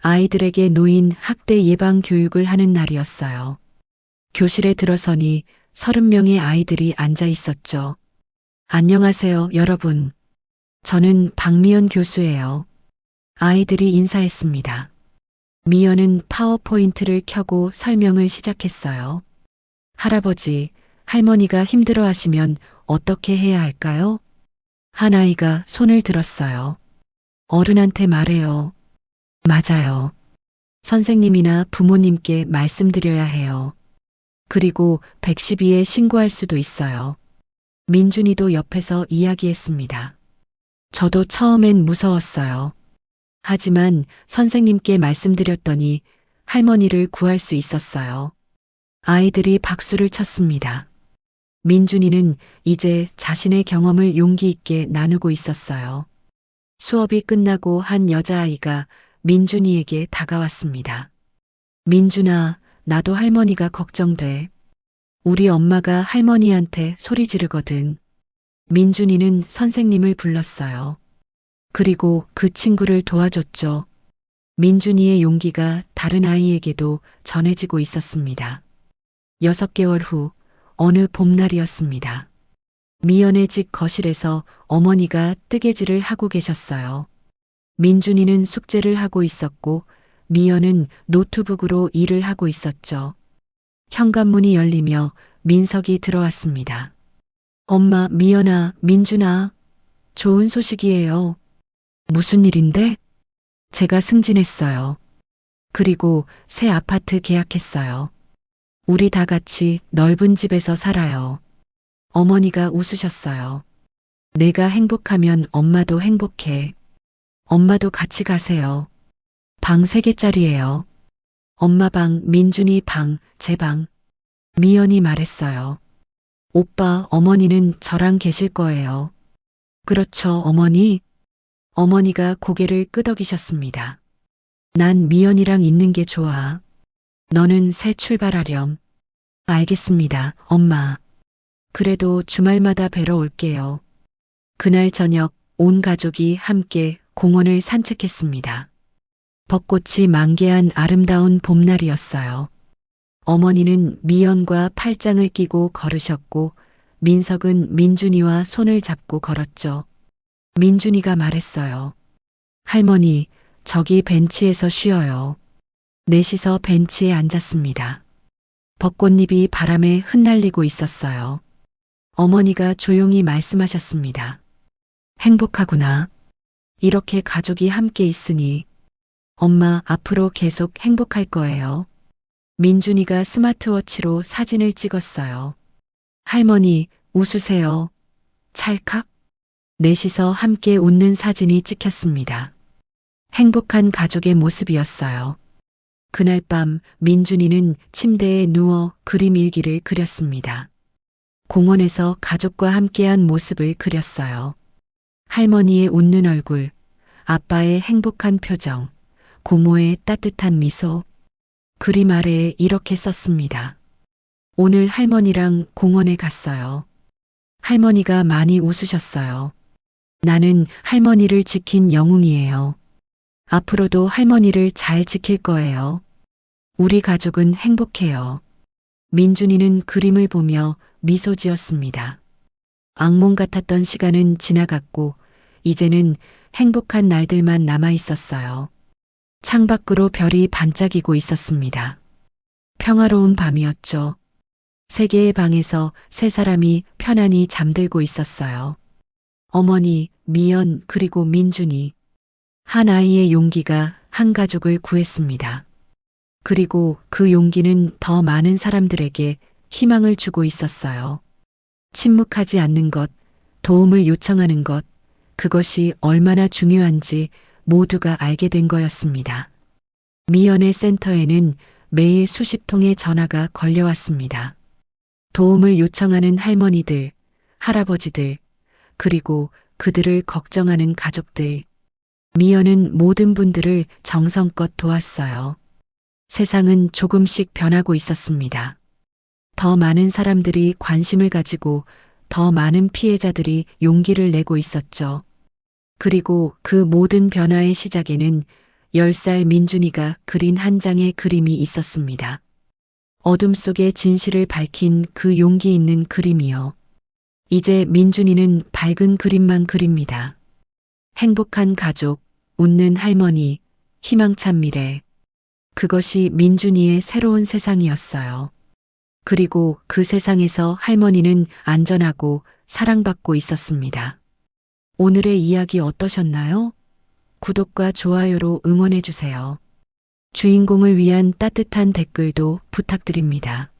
A: 아이들에게 노인 학대 예방 교육을 하는 날이었어요. 교실에 들어서니 30명의 아이들이 앉아 있었죠. 안녕하세요, 여러분. 저는 박미연 교수예요. 아이들이 인사했습니다. 미연은 파워포인트를 켜고 설명을 시작했어요. 할아버지, 할머니가 힘들어 하시면 어떻게 해야 할까요? 한 아이가 손을 들었어요. 어른한테 말해요. 맞아요. 선생님이나 부모님께 말씀드려야 해요. 그리고 112에 신고할 수도 있어요. 민준이도 옆에서 이야기했습니다. 저도 처음엔 무서웠어요. 하지만 선생님께 말씀드렸더니 할머니를 구할 수 있었어요. 아이들이 박수를 쳤습니다. 민준이는 이제 자신의 경험을 용기 있게 나누고 있었어요. 수업이 끝나고 한 여자아이가 민준이에게 다가왔습니다. 민준아, 나도 할머니가 걱정돼. 우리 엄마가 할머니한테 소리 지르거든. 민준이는 선생님을 불렀어요. 그리고 그 친구를 도와줬죠. 민준이의 용기가 다른 아이에게도 전해지고 있었습니다. 6개월 후 어느 봄날이었습니다. 미연의 집 거실에서 어머니가 뜨개질을 하고 계셨어요. 민준이는 숙제를 하고 있었고 미연은 노트북으로 일을 하고 있었죠. 현관문이 열리며 민석이 들어왔습니다. 엄마, 미연아, 민준아, 좋은 소식이에요. 무슨 일인데? 제가 승진했어요. 그리고 새 아파트 계약했어요. 우리 다 같이 넓은 집에서 살아요. 어머니가 웃으셨어요. 내가 행복하면 엄마도 행복해. 엄마도 같이 가세요. 방 3개짜리예요. 엄마 방, 민준이 방, 제 방. 미연이 말했어요. 오빠, 어머니는 저랑 계실 거예요. 그렇죠, 어머니? 어머니가 고개를 끄덕이셨습니다. 난 미연이랑 있는 게 좋아. 너는 새 출발하렴. 알겠습니다, 엄마. 그래도 주말마다 뵈러 올게요. 그날 저녁 온 가족이 함께 공원을 산책했습니다. 벚꽃이 만개한 아름다운 봄날이었어요. 어머니는 미연과 팔짱을 끼고 걸으셨고 민석은 민준이와 손을 잡고 걸었죠. 민준이가 말했어요. 할머니, 저기 벤치에서 쉬어요. 넷이서 벤치에 앉았습니다. 벚꽃잎이 바람에 흩날리고 있었어요. 어머니가 조용히 말씀하셨습니다. 행복하구나. 이렇게 가족이 함께 있으니 엄마 앞으로 계속 행복할 거예요. 민준이가 스마트워치로 사진을 찍었어요. 할머니, 웃으세요. 찰칵. 넷이서 함께 웃는 사진이 찍혔습니다. 행복한 가족의 모습이었어요. 그날 밤 민준이는 침대에 누워 그림 일기를 그렸습니다. 공원에서 가족과 함께한 모습을 그렸어요. 할머니의 웃는 얼굴, 아빠의 행복한 표정, 고모의 따뜻한 미소. 그림 아래에 이렇게 썼습니다. 오늘 할머니랑 공원에 갔어요. 할머니가 많이 웃으셨어요. 나는 할머니를 지킨 영웅이에요. 앞으로도 할머니를 잘 지킬 거예요. 우리 가족은 행복해요. 민준이는 그림을 보며 미소 지었습니다. 악몽 같았던 시간은 지나갔고 이제는 행복한 날들만 남아 있었어요. 창밖으로 별이 반짝이고 있었습니다. 평화로운 밤이었죠. 3개의 방에서 3사람이 편안히 잠들고 있었어요. 어머니, 미연, 그리고 민준이. 한 아이의 용기가 한 가족을 구했습니다. 그리고 그 용기는 더 많은 사람들에게 희망을 주고 있었어요. 침묵하지 않는 것, 도움을 요청하는 것, 그것이 얼마나 중요한지 모두가 알게 된 거였습니다. 미연의 센터에는 매일 수십 통의 전화가 걸려왔습니다. 도움을 요청하는 할머니들, 할아버지들, 그리고 그들을 걱정하는 가족들. 미연은 모든 분들을 정성껏 도왔어요. 세상은 조금씩 변하고 있었습니다. 더 많은 사람들이 관심을 가지고 더 많은 피해자들이 용기를 내고 있었죠. 그리고 그 모든 변화의 시작에는 10살 민준이가 그린 한 장의 그림이 있었습니다. 어둠 속의 진실을 밝힌 그 용기 있는 그림이요. 이제 민준이는 밝은 그림만 그립니다. 행복한 가족, 웃는 할머니, 희망찬 미래. 그것이 민준이의 새로운 세상이었어요. 그리고 그 세상에서 할머니는 안전하고 사랑받고 있었습니다. 오늘의 이야기 어떠셨나요? 구독과 좋아요로 응원해주세요. 주인공을 위한 따뜻한 댓글도 부탁드립니다.